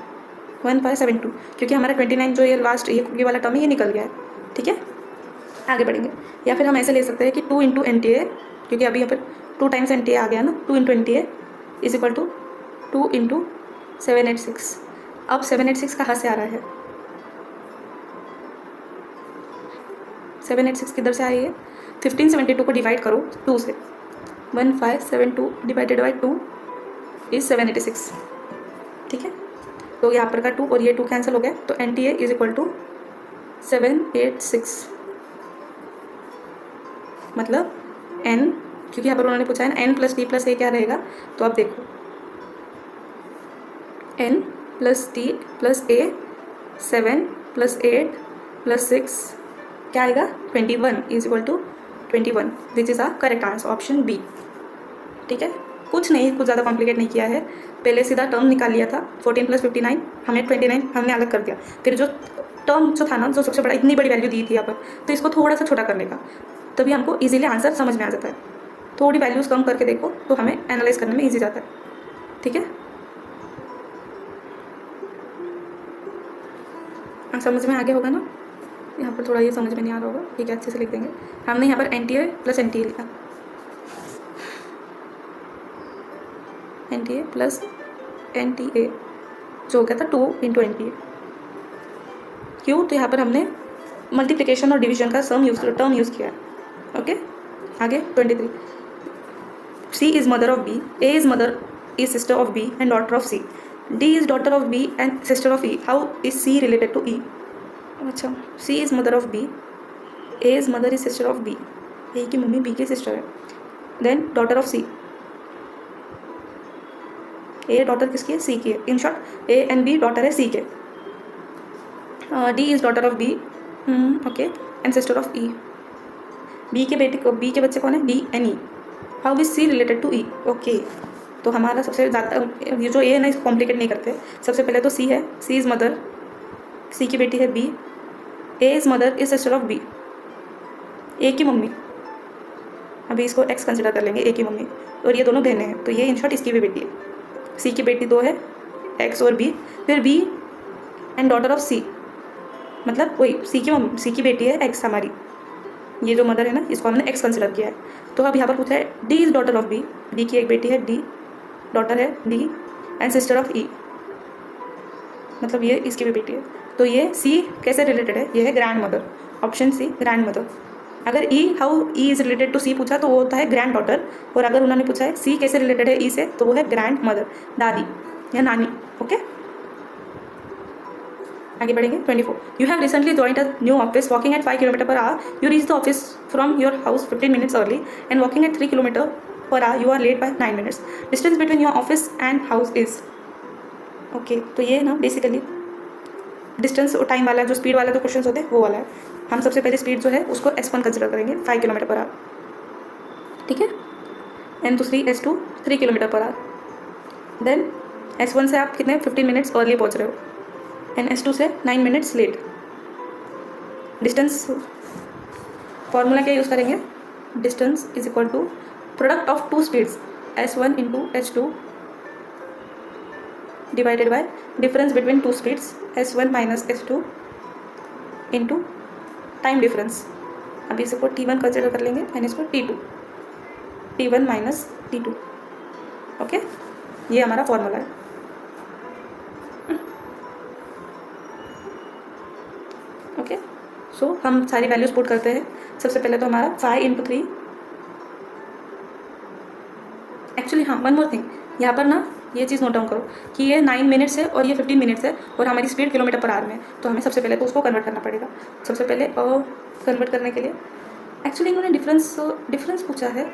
A: 1572, क्योंकि हमारा 29 जो ये लास्ट ये वाला टर्म है ये निकल गया है। ठीक है, आगे बढ़ेंगे। या फिर हम ऐसे ले सकते हैं कि 2 × NTA, क्योंकि अभी यहाँ पर 2 टाइम्स NTA आ गया ना, 2 × NTA इज इक्वल टू 2 × 786। अब 786 कहाँ से आ रहा है, 786 किधर से आ रही है, 1572 को डिवाइड करो 2 से, 1572 डिवाइडेड बाई 2 इज 786। ठीक है, तो यहाँ पर का 2 और ये 2 कैंसिल हो गया, तो NTA इज इक्वल टू 786। मतलब n, क्योंकि यहाँ पर उन्होंने पूछा है ना n + t + a क्या रहेगा, तो आप देखो n + t + a 7 + 8 + 6 क्या आएगा 21 is equal to 21। This is a correct answer, option B. ठीक है, कुछ नहीं, कुछ ज़्यादा कॉम्प्लिकेट नहीं किया है, पहले सीधा टर्म निकाल लिया था। 14 + 59 हमें 29 हमने अलग कर दिया, फिर जो टर्म जो था ना, जो सबसे बड़ा इतनी बड़ी वैल्यू दी थी यहाँ पर, तो इसको थोड़ा सा छोटा करने का, तभी हमको इजीली आंसर समझ में आ जाता है। थोड़ी वैल्यूज़ कम करके देखो तो हमें एनालाइज करने में ईजी जाता है। ठीक है, समझ में आ गया होगा ना, यहाँ पर थोड़ा ये समझ में नहीं आ रहा होगा, ठीक है अच्छे से लिख देंगे। हमने यहाँ पर NTA + NTA लिखा, NTA + NTA जो हो गया था 2 × NTA। क्यों, तो यहाँ पर हमने मल्टीप्लिकेशन और डिवीजन का टर्म यूज़ किया है। ओके, आगे 23, C is mother of B, A is mother is sister of B and daughter of C, D is daughter of B and sister of E, how is C related to E? अच्छा, C is mother of B, A is mother is sister of B, A की mummy B की sister है। Then daughter of C, A daughter किसकी है, C की है। In short A and B daughter है C के। D is daughter of B, okay, and sister of E। B के बच्चे कौन है, D and E, how is C related to E? Okay, तो हमारा सबसे ज़्यादा ये जो A है ना, इसको कॉम्प्लिकेट नहीं करते। सबसे पहले तो C है, C इज़ मदर, C की बेटी है B, A is mother is sister of B, A की मम्मी, अभी इसको X कंसिडर कर लेंगे, A की मम्मी, और ये दोनों बहनें हैं, तो ये इन शॉर्ट इसकी भी बेटी है। C की बेटी 2 है, X और B, फिर B and daughter of C, मतलब वही C की बेटी है X हमारी, ये जो मदर है ना, इसको हमने X कंसिडर किया है। तो अब यहाँ पर पूछा है D is daughter of B, D की एक बेटी है D, डॉटर है D and sister of E, मतलब ये इसकी भी बेटी है। तो ये C कैसे रिलेटेड है, ये है grandmother, option C grandmother. अगर how E is related to C पूछा तो वो होता है ग्रैंड डॉटर, और अगर उन्होंने पूछा है C कैसे रिलेटेड है E से, तो वो है ग्रैंड मदर, दादी या नानी। ओके, आगे बढ़ेंगे। 24, you have recently joined a new office, walking at 5 km/h, you reach the office from your house 15 minutes early and walking at 3 km/h you are late by 9 minutes, distance between your office and house is. Okay, तो ये ना basically distance और time वाला जो speed वाला जो question होते हैं वो वाला है। हम सबसे पहले स्पीड जो है उसको S1 कंसिडर करेंगे 5 km/h, ठीक है, एंड दूसरी S2 3 km/h। देन S1 से आप कितने 15 minutes अर्ली पहुँच रहे हो, एंड S2 से 9 minutes लेट। डिस्टेंस फॉर्मूला क्या यूज़ करेंगे, distance is equal to product of two speeds S1 × S2 divided by difference between two speeds S1 - S2 into time difference. अभी इसको T1 कंसिडर कर लेंगे एंड इसको T2, T1 - T2। ओके, ये हमारा formula है। ओके, सो हम सारी वैल्यूज पुट करते हैं। सबसे पहले तो हमारा 5 × 3, एक्चुअली हाँ वन मोर थिंग, यहाँ पर ना ये चीज़ नोट डाउन करो कि ये 9 मिनट्स है और ये 15 मिनट्स है और हमारी स्पीड km/h में है, तो हमें सबसे पहले तो उसको कन्वर्ट करना पड़ेगा। सबसे पहले कन्वर्ट करने के लिए एक्चुअली इन्होंने डिफरेंस पूछा है,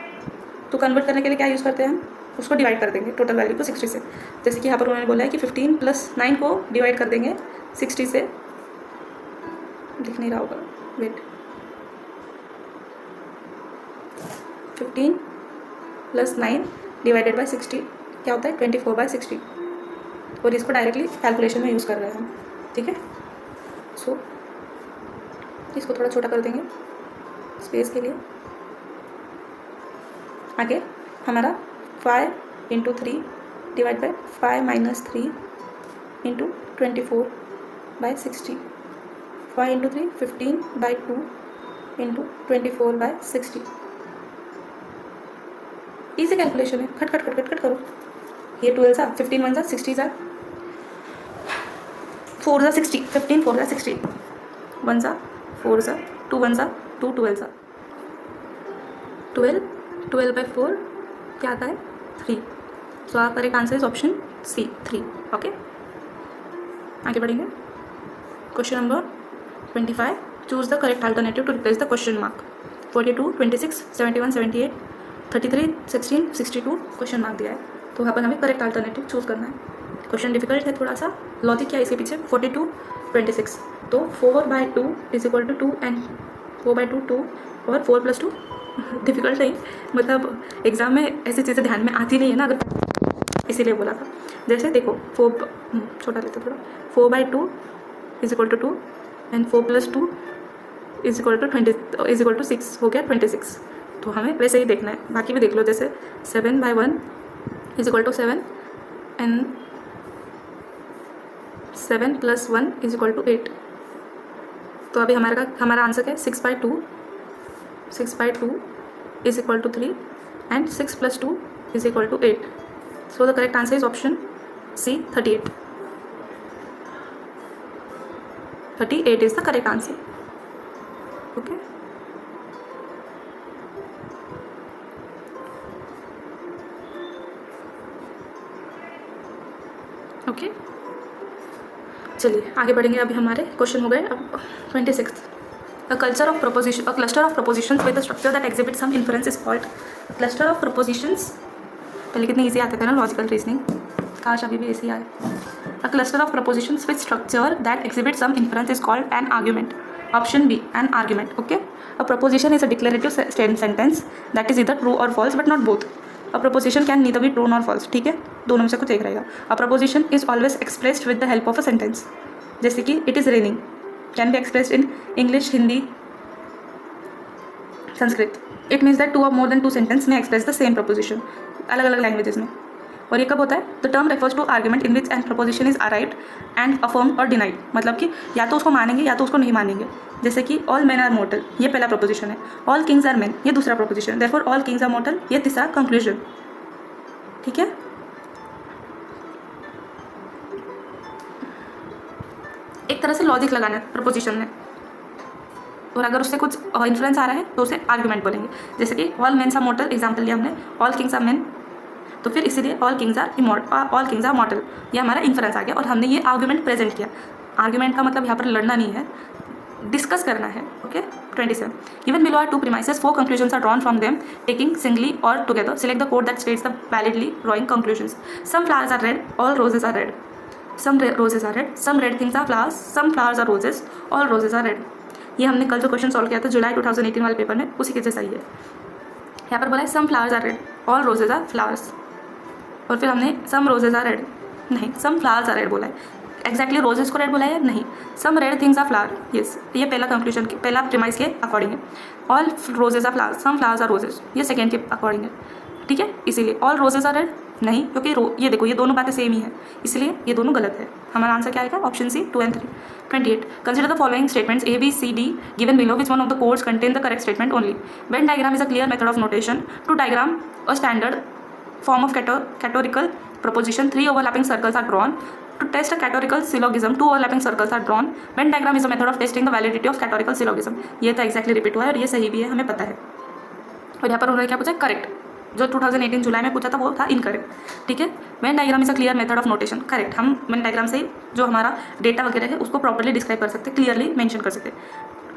A: तो कन्वर्ट करने के लिए क्या यूज़ करते हैं हम, उसको डिवाइड कर देंगे टोटल वैल्यू को 60 से। जैसे कि यहाँ पर उन्होंने बोला है कि 15 + 9 को डिवाइड कर देंगे 60 से, दिख नहीं रहा होगा, वेट, 15 + 9 डिवाइडेड बाई 60 क्या होता है 24/60, और इसको डायरेक्टली कैलकुलेशन में यूज़ कर रहे हैं हम, ठीक है। सो इसको थोड़ा छोटा कर देंगे स्पेस के लिए। आगे हमारा 5 × 3 डिवाइड बाई 5 - 3 × 24/60, 5 × 3 15/2 × 24/60। ईजी कैलकुलेशन है, खट खट खट खट खट करो। ये 12 सा 15 1 सा 60 सा 4 सा 60, 15 4 सा 60, 1 सा 4 सा 2 1 सा 2 12 सा 12/4 क्या आता है 3। सो आप correct answer is option C 3। Okay, आगे बढ़ेंगे। Question number 25, choose the correct alternative to replace the question mark. 42 26 71 78 33 16 62 question mark दिया है, तो यहाँ पर हमें करेक्ट अल्टरनेटिव चूज़ करना है। क्वेश्चन डिफिकल्ट है थोड़ा सा, लॉजिक क्या है इसके पीछे, 42 26, तो 4/2 = 2 एंड 4/2 2 और 4 + 2 डिफिकल्ट नहीं, मतलब एग्जाम में ऐसी चीज़ें ध्यान में आती नहीं है ना, अगर इसीलिए बोला था। जैसे देखो 4 छोटा लेते थोड़ा, 4/2 = 2 एंड 4 + 2 = 6 हो गया 26, तो हमें वैसे ही देखना है। बाकी भी देख लो, जैसे 7/1 = 7 एंड 7 + 1 = 8, तो अभी हमारा आंसर क्या है 6/2 = 3 and 6 + 2 = 8। So the correct answer is option C 38। 38 is the correct answer. Okay, okay चलिए आगे बढ़ेंगे। अभी हमारे क्वेश्चन हो गए अब 26। A cluster of propositions with a structure that exhibits some inference is called cluster of propositions। पहले कितने इजी आते थे ना लॉजिकल रीजनिंग, काश अभी भी ऐसे ही आए। A cluster of propositions with structure that exhibits some inference is called an argument। Option B, an argument। Okay, a proposition is a declarative sentence that is either true or false but not both। A proposition can neither be true nor false। ठीक है, दोनों में से कुछ एक रहेगा। A proposition is always expressed with the help of a sentence। जैसे कि it is raining can be expressed in English, Hindi, Sanskrit। It means that 2 or more than 2 sentences may express the same proposition अलग अलग languages में। और ये कब होता है, the term refers to argument in which an proposition is arrived and affirmed or denied, मतलब कि या तो उसको मानेंगे या तो उसको नहीं मानेंगे। जैसे कि ऑल मैन आर मोर्टल, ये पहला प्रपोजिशन है। ऑल किंग्स आर मैन, ये दूसरा proposition. Therefore all kings are mortal, ये तीसरा कंक्लूजन। ठीक है, एक तरह से लॉजिक लगाना है प्रपोजिशन में, और अगर उससे कुछ इन्फ्लुएंस आ रहा है तो उसे आर्ग्यूमेंट बोलेंगे। जैसे कि all mens are mortal, example लिया हमने, ऑल किंग्स आर मैन, तो फिर इसीलिए ऑल किंग्स आर मॉर्टल, ये हमारा इन्फ्लुएंस आ गया और हमने ये आर्ग्यूमेंट प्रेजेंट किया। आर्ग्यूमेंट का मतलब यहाँ पर लड़ना नहीं है, डिस्कस करना है। Okay, 27 given below are 2 premises, 4 conclusions are drawn from them taking singly or together। Select the code that states the validly drawing conclusions। Some flowers are red, all roses are red। Some roses are red, some red things are flowers, some flowers are roses, all roses are red। ये हमने कल जो question solve किया था जुलाई 2018 वाले paper में, उसी के जैसा ही है। यहाँ पर बोला है some flowers are red, all roses are flowers, और फिर हमने सम रोजेज आर रेड, नहीं सम फ्लावर्स आर रेड बोला है। एक्जैक्टली रोजेज को रेड बोला है नहीं, some red things are flower, yes, ये पहला कंक्लूजन के पहला प्रीमाइस के अकॉर्डिंग है। All roses are flowers, some flowers are roses, ये सेकेंड के अकॉर्डिंग है। ठीक है, इसीलिए ऑल रोजेज आर रेड नहीं, क्योंकि ये देखो ये दोनों बातें सेम ही है, इसलिए ये दोनों गलत है। हमारा आंसर क्या आएगा, option C 2 and 3। 28 consider the following statements A, B, C, D given below, which one of the codes contain the correct statement only। Venn diagram is a clear method of notation to diagram a standard form of categorical proposition, 3 overlapping circles are drawn. To test a categorical syllogism, 2 overlapping circles are drawn. Venn diagram is a method of testing the validity of categorical syllogism. ये तो exactly repeat हुआ है और ये सही भी है, हमें पता है. और यहाँ पर उन्होंने क्या पूछा? करेक्ट. जो 2018 जुलाई में पूछा था वो था इनकरेक्ट. ठीक है. When diagram is a clear method of notation. Correct. हम वेन डायग्राम से जो हमारा डेटा वगैरह है उसको प्रॉपर्ली डिस्क्राइब कर सकते, क्लियरली मेंशन कर सकते.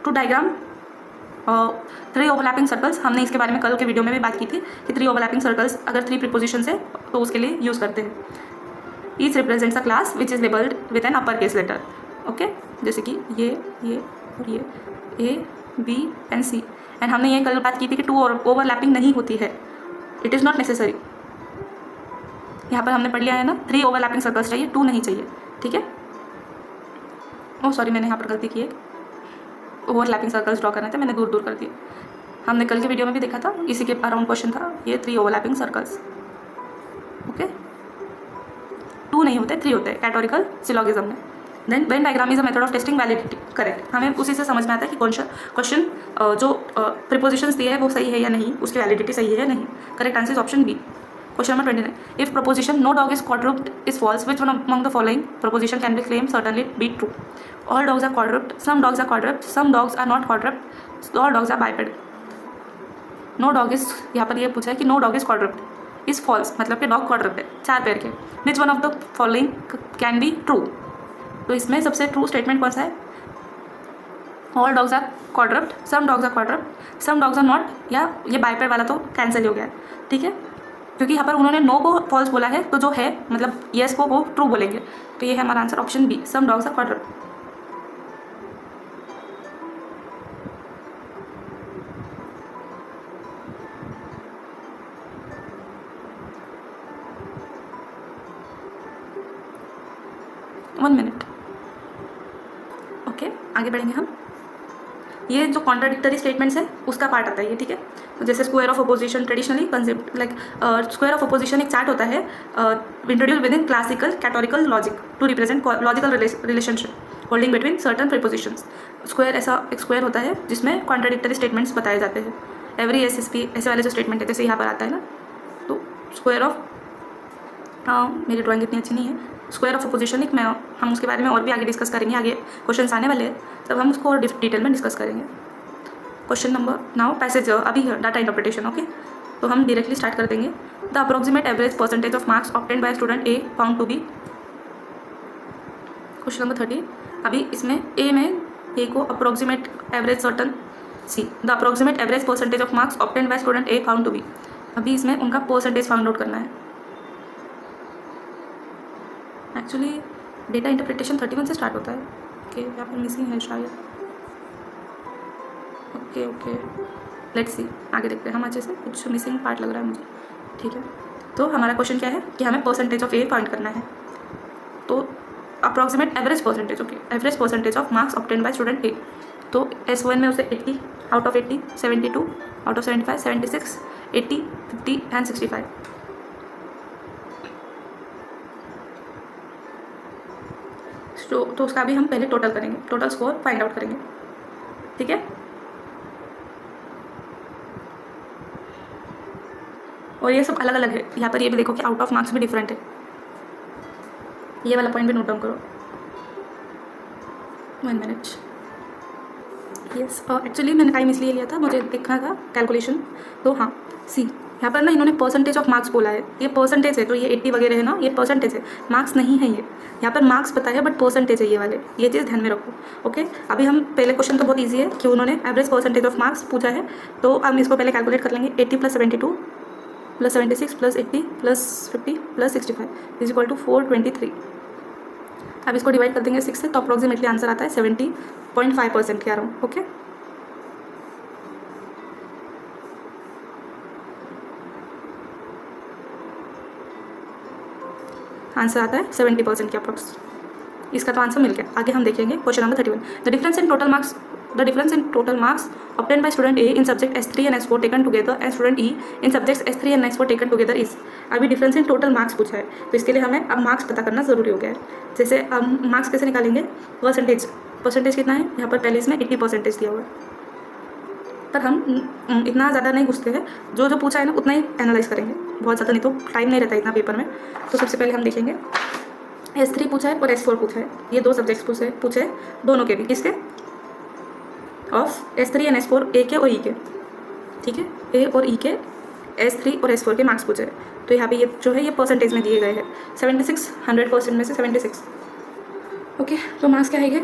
A: टू डायग्राम 3 ओवरलैपिंग सर्कल्स, हमने इसके बारे में कल के वीडियो में भी बात की थी कि 3 ओवरलैपिंग सर्कल्स अगर 3 प्रीपोजिशन है तो उसके लिए यूज़ करते हैं. Each represents a class which is labelled with an upper case letter. Okay, जैसे कि ये और ये A, B and C. And हमने ये कल बात की थी कि 2 ओवरलैपिंग नहीं होती है, इट इज़ नॉट नेसेसरी. यहाँ पर हमने पढ़ लिया है ना, 3 ओवरलैपिंग सर्कल्स चाहिए, 2 नहीं चाहिए. ठीक है. ओह सॉरी, मैंने यहाँ पर गलती की है. ओवरलैपिंग सर्कल्स ड्रॉ करने थे, मैंने दूर कर दिए. हमने कल के वीडियो में भी देखा था, इसी के अराउंड क्वेश्चन था ये 3 ओवरलैपिंग सर्कल्स. ओके, 2 नहीं होते, 3 होते हैं कैटेगोरिकल सिलोगिज्म में. Then Venn diagram is a method of testing validity. Correct. हमें उसी से समझ में आता है कि क्वेश्चन जो प्रीपोजिशंस दिए है वो सही है या नहीं, उसकी वैलिडिटी सही है या नहीं. Correct answer is option B. Question number 29. If proposition no dog is quadruped is false, which one among the following proposition can be claim certainly be true? All dogs are quadruped, some dogs are quadruped, some dogs are not quadruped, all dogs are biped. No dog is, यहाँ पर ये पूछा है कि no dog is quadruped is false, मतलब कि dog quadruped है, 4 पैर के. Which one of the following can be true? तो इसमें सबसे ट्रू स्टेटमेंट कौन सा है? All dogs are quadruped, some dogs are quadruped, some dogs are not, या ये बाइपेड वाला तो कैंसिल हो गया है. ठीक है, क्योंकि यहाँ पर उन्होंने नो को फॉल्स बोला है, तो जो है मतलब येस को वो ट्रू बोलेंगे. तो ये है हमारा answer option B, some dogs are quadruped. One minute. Okay, आगे बढ़ेंगे हम. ये जो कॉन्ट्राडिक्टरी स्टेटमेंट्स है उसका पार्ट आता है ये. ठीक है. तो जैसे square of opposition traditionally concept like square of opposition एक चार्ट होता है introduce within classical categorical logic to represent logical relationship holding between certain propositions. Square ऐसा एक स्क्वायर होता है जिसमें कॉन्ट्राडिक्टरी स्टेटमेंट्स बताए जाते हैं. एवरी SSP ऐसे वाले जो स्टेटमेंट है जैसे यहाँ पर आता है ना, तो स्क्वायर ऑफ, मेरी ड्राइंग इतनी अच्छी नहीं है. स्क्वायर ऑफ अपोजिशन एक हम उसके बारे में और भी आगे डिस्कस करेंगे, आगे क्वेश्चंस आने वाले हैं तब हम उसको और डिटेल में डिस्कस करेंगे. क्वेश्चन नंबर नाउ पैसेज अभी है डाटा इंटरप्रिटेशन. ओके, तो हम डायरेक्टली स्टार्ट कर देंगे. The approximate average percentage of marks obtained by student A found to be. Question number 30. अभी इसमें ए में ए को approximate average certain C. The approximate average percentage of marks obtained by student A found to be. अभी इसमें उनका percentage found out करना है. Actually data interpretation 31 से स्टार्ट होता है. ओके, यहाँ पर मिसिंग है शायद. ओके, लेट्स सी, आगे देखते हैं हम. अच्छे से कुछ मिसिंग पार्ट लग रहा है मुझे. ठीक है, तो हमारा क्वेश्चन क्या है कि हमें परसेंटेज ऑफ ए फाइंड करना है. तो approximate average percentage, okay, average percentage of marks obtained by student A. तो S1 में उसे 80 out of 80, 72 out of 75, 76, 80, 50 and 65. तो उसका भी हम पहले टोटल करेंगे, टोटल स्कोर फाइंड आउट करेंगे. ठीक है, और ये सब अलग अलग है. यहाँ पर ये भी देखो कि आउट ऑफ मार्क्स भी डिफरेंट है. ये वाला पॉइंट भी नोट डाउन करो. 1 मिनट. यस, एक्चुअली मैंने टाइम इसलिए लिया था, मुझे देखना था कैलकुलेशन. तो हाँ, सी यहाँ पर ना इन्होंने परसेंटेज ऑफ मार्क्स बोला है. ये परसेंटेज है, तो ये 80 वगैरह है ना, ये परसेंटेज है, मार्क्स नहीं है. ये यहाँ पर मार्क्स पता है बट परसेंटेज है ये वाले. ये चीज़ ध्यान में रखो. ओके, अभी हम पहले क्वेश्चन तो बहुत इजी है कि उन्होंने एवरेज परसेंटेज ऑफ मार्क्स पूछा है, तो हम इसको पहले कैलकुलेट कर लेंगे. 80 + 72 + 76 + 80 + 50 + 65 इज इक्वल टू 423. अब इसको डिवाइड कर देंगे 6 से, तो अप्रॉक्सीमेटली आंसर आता है 70.5% के अराउंड. ओके, आंसर आता है 70% के अप्रॉक्स. इसका तो आंसर मिल गया. आगे हम देखेंगे question number 31. The difference in total marks obtained by student A in subject S3 and S4 taken together and student E in subjects S3 and S4 taken together is. अभी difference in total marks पूछा है, तो इसके लिए हमें अब marks पता करना ज़रूरी हो गया है. जैसे हम मार्क्स कैसे निकालेंगे? परसेंटेज कितना है यहाँ पर? पहले इसमें 80% दिया हुआ है, पर हम इतना ज़्यादा नहीं घुसते हैं. जो पूछा है ना उतना ही एनालाइज करेंगे. बहुत ज़्यादा, नहीं तो टाइम नहीं रहता इतना पेपर में। तो सबसे पहले हम देखेंगे S3 पूछा है और S4 पूछा है, ये 2 सब्जेक्ट्स पूछे हैं, दोनों के भी, किसके, ऑफ S3 एंड S4, ए के और ई के, ठीक है, ए और ई के S3 और S4 के मार्क्स पूछे हैं। तो यहाँ पे ये जो है ये परसेंटेज में दिए गए हैं, 76, 100% में से 76। ओके, तो मार्क्स क्या आएंगे,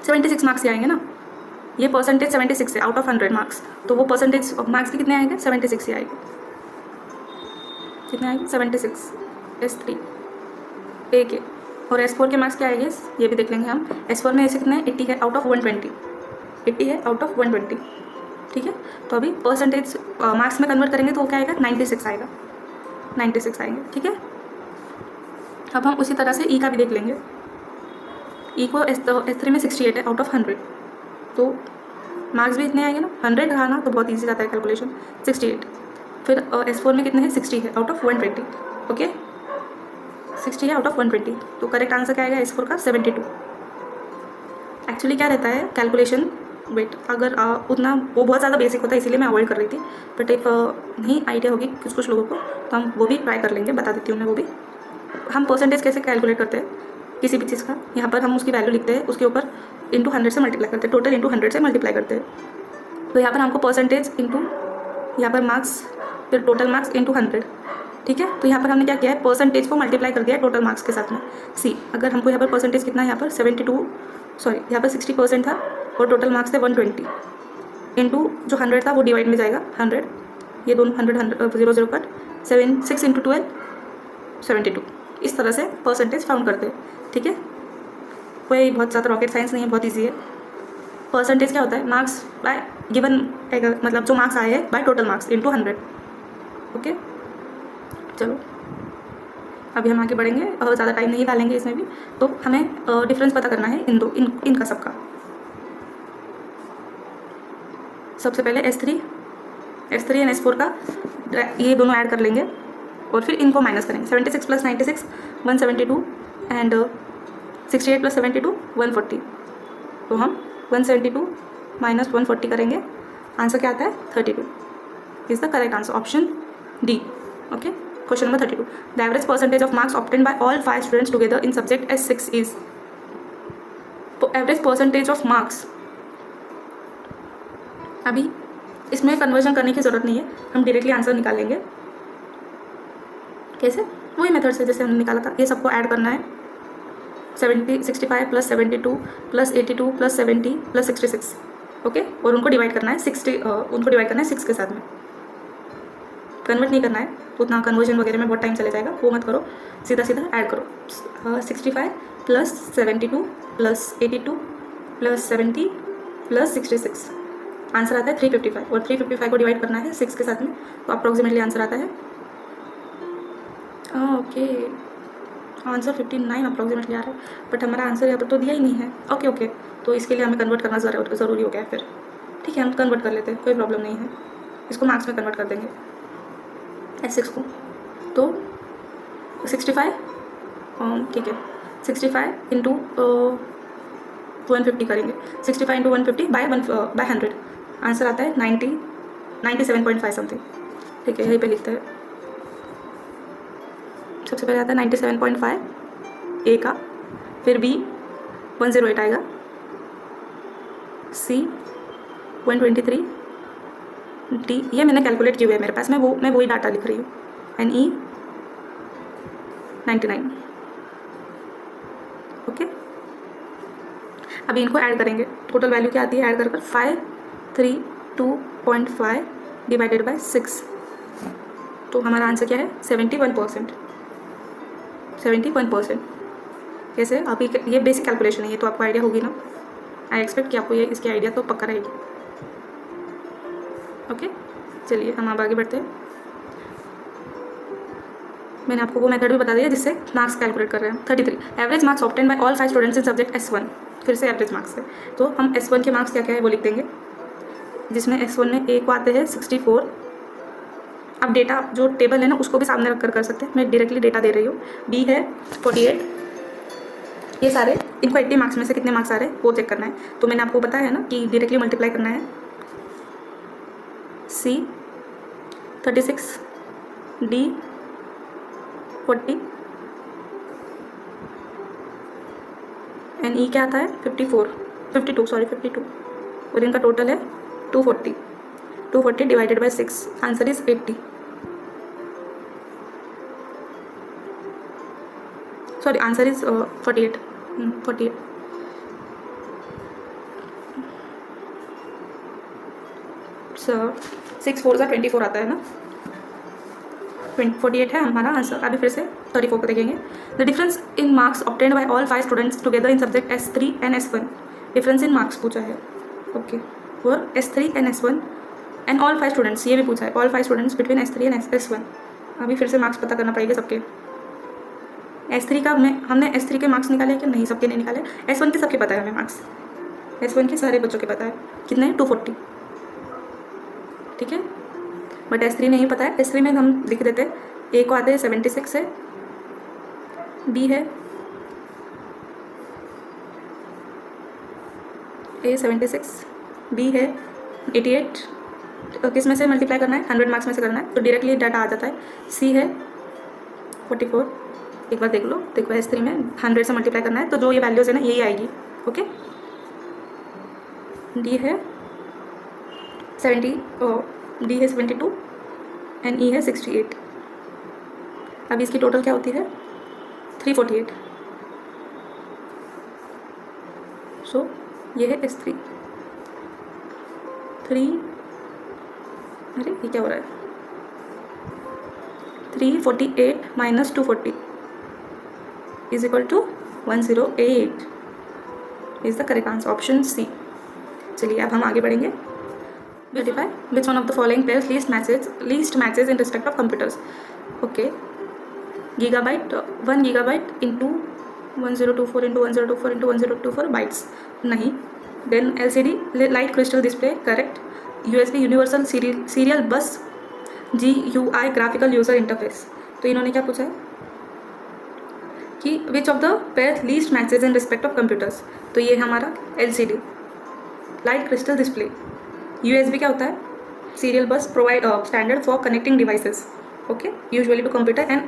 A: 76 मार्क्स ही आएंगे ना, ये परसेंटेज 76 है आउट ऑफ 100 मार्क्स, तो वो परसेंटेज मार्क्स के कितने आएंगे, 76 ही आएंगे। कितने आएंगे, 76 S3 ए के, और S4 के मार्क्स क्या आएंगे ये भी देख लेंगे हम। S4 में ऐसे कितने हैं, 80 है आउट ऑफ 120, 80 है आउट ऑफ 120, ठीक है। तो अभी परसेंटेज मार्क्स में कन्वर्ट करेंगे तो वो क्या आएगा, 96 आएगा, 96 आएंगे, ठीक है। अब हम उसी तरह से ई का भी देख लेंगे। ई को S3 में 68 है आउट ऑफ 100, तो मार्क्स भी इतने आएंगे ना, 100 रहा ना तो बहुत ईजी जाता है कैलकुलेशन, 68। फिर S4 में कितने हैं, 60 है आउट ऑफ 120, ओके, 60 है आउट ऑफ 120, तो करेक्ट आंसर क्या आएगा S4 का, 72। एक्चुअली क्या रहता है कैलकुलेशन, वेट, अगर उतना वो बहुत ज़्यादा बेसिक होता है इसीलिए मैं अवॉइड कर रही थी, बट एक नहीं आइडिया होगी कुछ लोगों को तो हम वो भी ट्राई कर लेंगे, बता देती हूँ मैं वो भी। हम परसेंटेज कैसे कैलकुलेट करते हैं किसी भी चीज़ का, यहाँ पर हम उसकी वैल्यू लिखते हैं, उसके ऊपर इंटू 100 से मल्टीप्लाई करते हैं, टोटल इंटू 100 से मल्टीप्लाई करते हैं। तो यहाँ पर हमको परसेंटेज इंटू यहाँ पर मार्क्स, फिर टोटल मार्क्स इंटू 100, ठीक है। तो यहाँ पर हमने क्या किया है, परसेंटेज को मल्टीप्लाई कर दिया है टोटल मार्क्स के साथ में। सी, अगर हमको यहाँ पर परसेंटेज कितना है, यहाँ पर 60% था और टोटल मार्क्स थे 120, इंटू जो 100 था वो डिवाइड में जाएगा 100, ये दोनों 100 0 0 कट, 6 इंटू 12 72, इस तरह से परसेंटेज फाउंड करते हैं, ठीक है। कोई बहुत ज़्यादा रॉकेट साइंस नहीं है, बहुत ईजी है। परसेंटेज क्या होता है, मार्क्स बाय गिवन, मतलब जो मार्क्स आए हैं by total marks into 100, okay. चलो अभी हम आगे बढ़ेंगे और ज़्यादा टाइम नहीं डालेंगे इसमें भी, तो हमें डिफरेंस पता करना है इनका सबका। सबसे पहले S3 एंड S4 का ये दोनों ऐड कर लेंगे और फिर इनको माइनस करेंगे। 76 प्लस 96 172 एंड 68 प्लस 72 140, तो हम 172 माइनस 140 करेंगे, आंसर क्या आता है 32 is the correct answer, option D, okay. Question number 32, the average percentage of marks obtained bye all 5 students together in subject S6 is, तो एवरेज परसेंटेज ऑफ मार्क्स, अभी इसमें conversion करने की ज़रूरत नहीं है, हम डायरेक्टली आंसर निकाल लेंगे। कैसे, वही मेथड से जैसे हमने निकाला था, ये सबको ऐड करना है, 65 plus 72 plus 82 plus 70 plus 66, okay, और उनको डिवाइड करना है 6 के साथ में, कन्वर्ट नहीं करना है, तो उतना कन्वर्जन वगैरह में बहुत टाइम चले जाएगा, वो मत करो, सीधा ऐड करो। 65 plus 72 plus 82 plus 70 plus 66, answer आता है 355, और 355 को डिवाइड करना है 6 के साथ में, तो अप्रॉक्सीमेटली आंसर आता है, ओके, आंसर 59 अप्रॉक्सीमेटली आ रहा है, बट हमारा आंसर यहाँ पर तो दिया ही नहीं है, ओके, तो इसके लिए हमें कन्वर्ट करना ज़रूरी हो गया है फिर, ठीक है, हम कन्वर्ट कर लेते हैं, कोई प्रॉब्लम नहीं है, इसको मार्क्स में कन्वर्ट कर देंगे S6 को, तो 65, ठीक है, 65 इंटू 150 करेंगे, 65 इंटू 150 बाय 100, आंसर आता है 97.5 समथिंग, ठीक है, यहीं पे लिखते हैं। सबसे पहले आता है 97.5 ए का, फिर B 108 आएगा, C 123, D ये मैंने कैलकुलेट किया हुआ है मेरे पास, मैं वही डाटा लिख रही हूँ, एंड E 99, ओके। अभी इनको ऐड करेंगे, टोटल वैल्यू क्या आती है ऐड कर 532.5 डिवाइडेड बाय 6, तो हमारा आंसर क्या है 71%। कैसे, अभी ये बेसिक कैलकुलेशन है, ये तो आपको आइडिया होगी ना, आई एक्सपेक्ट कि आपको ये इसकी आइडिया तो पक्का रहेगी, ओके। चलिए हम अब आगे बढ़ते हैं। मैंने आपको वो मेथड भी बता दिया जिससे मार्क्स कैलकुलेट कर रहे हैं। 33, average marks obtained bye all 5 students in subject S1, फिर से एवरेज मार्क्स है, तो हम S1 के मार्क्स क्या क्या है वो लिख देंगे, जिसमें S1 में A को आते हैं 64, अब डेटा जो टेबल है ना उसको भी सामने रख कर सकते हैं, मैं डायरेक्टली डेटा दे रही हूँ। B है 48, ये सारे, इनको 80 मार्क्स में से कितने मार्क्स आ रहे हैं वो चेक करना है, तो मैंने आपको बताया है ना कि डायरेक्टली मल्टीप्लाई करना है। C 36, D 40 एंड E क्या आता है 52 और इनका टोटल है 240 divided by 6, answer is 80. Sorry, answer is 48. 48. Sir 6 4 सा 24 आता है ना, 48 है हमारा आंसर. अभी फिर से 34 को देखेंगे. The difference in marks obtained bye all 5 students together in subject S3 and S1. Difference in marks पूछा है. ओके, और S3 and S1 and all 5 students, ये भी पूछा है, all 5 students between S3 and S1. अभी फिर से मार्क्स पता करना पड़ेगा सबके. S3 का हमने S3 के मार्क्स निकाले कि नहीं, सबके नहीं निकाले. S1 के सबके पता है हमें मार्क्स, S1 के सारे बच्चों के पता है. कितने हैं 240. ठीक है, बट S3 नहीं पता है. S3 में हम लिख देते हैं. A को आते हैं 76 है, B है A 76, B है 88. किस में से मल्टीप्लाई करना है, 100 मार्क्स में से करना है, तो डायरेक्टली डाटा आ जाता है. C है 44. एक बार देखो S3 में 100 से मल्टीप्लाई करना है, तो जो ये वैल्यूज़ है ना यही आएगी. ओके, D है 72 एंड E है 68. अब इसकी टोटल क्या होती है 348. सो ये है S3. अरे ये क्या हो रहा है, 348 minus 240 is equal to 108 is the correct answer, option C. चलिए अब हम आगे बढ़ेंगे. Verify which one of the following pairs least matches in respect of computers. Okay, gigabyte 1 gigabyte into 1024 into 1024 into 1024 bytes नहीं. Then LCD light crystal display correct. USB universal serial bus GUI graphical user interface. तो इन्होंने क्या पूछा है कि which of the pairs least matches in respect of computers. तो ये हमारा LCD light crystal display. USB क्या होता है, serial bus provide standard for connecting devices. Okay, usually to computer and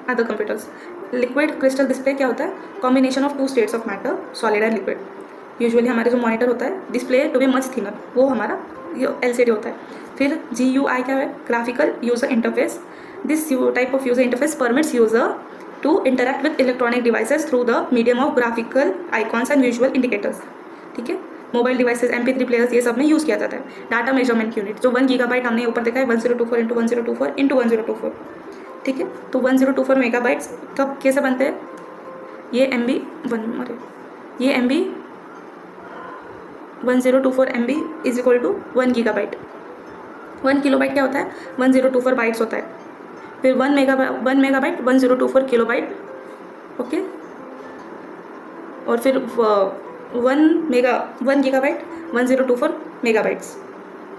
A: other computers. Liquid crystal display क्या होता है, combination of 2 states of matter, solid and liquid. Usually हमारे जो monitor होता है display to be much thinner, वो हमारा LCD होता है. फिर GUI क्या है, graphical user interface. This type of user interface permits user to interact with electronic devices through the medium of graphical icons and visual indicators. ठीक है, mobile devices, MP3 players, ये सब में यूज़ किया जाता है. डाटा मेजरमेंट यूनिट जो 1 gigabyte हमने ऊपर देखा है 1024 इंटू 1024 इंटू 1024. ठीक है, तो 1024 मेगाबाइट्स कब कैसे बनते हैं, ये MB 1024 MB is equal to 1 gigabyte. 1 kilobyte क्या होता है, 1024 बाइट्स होता है. फिर 1 मेगाबाइट 1024 किलोबाइट. ओके, और फिर 1 गीगाबाइट 1024 मेगाबाइट्स.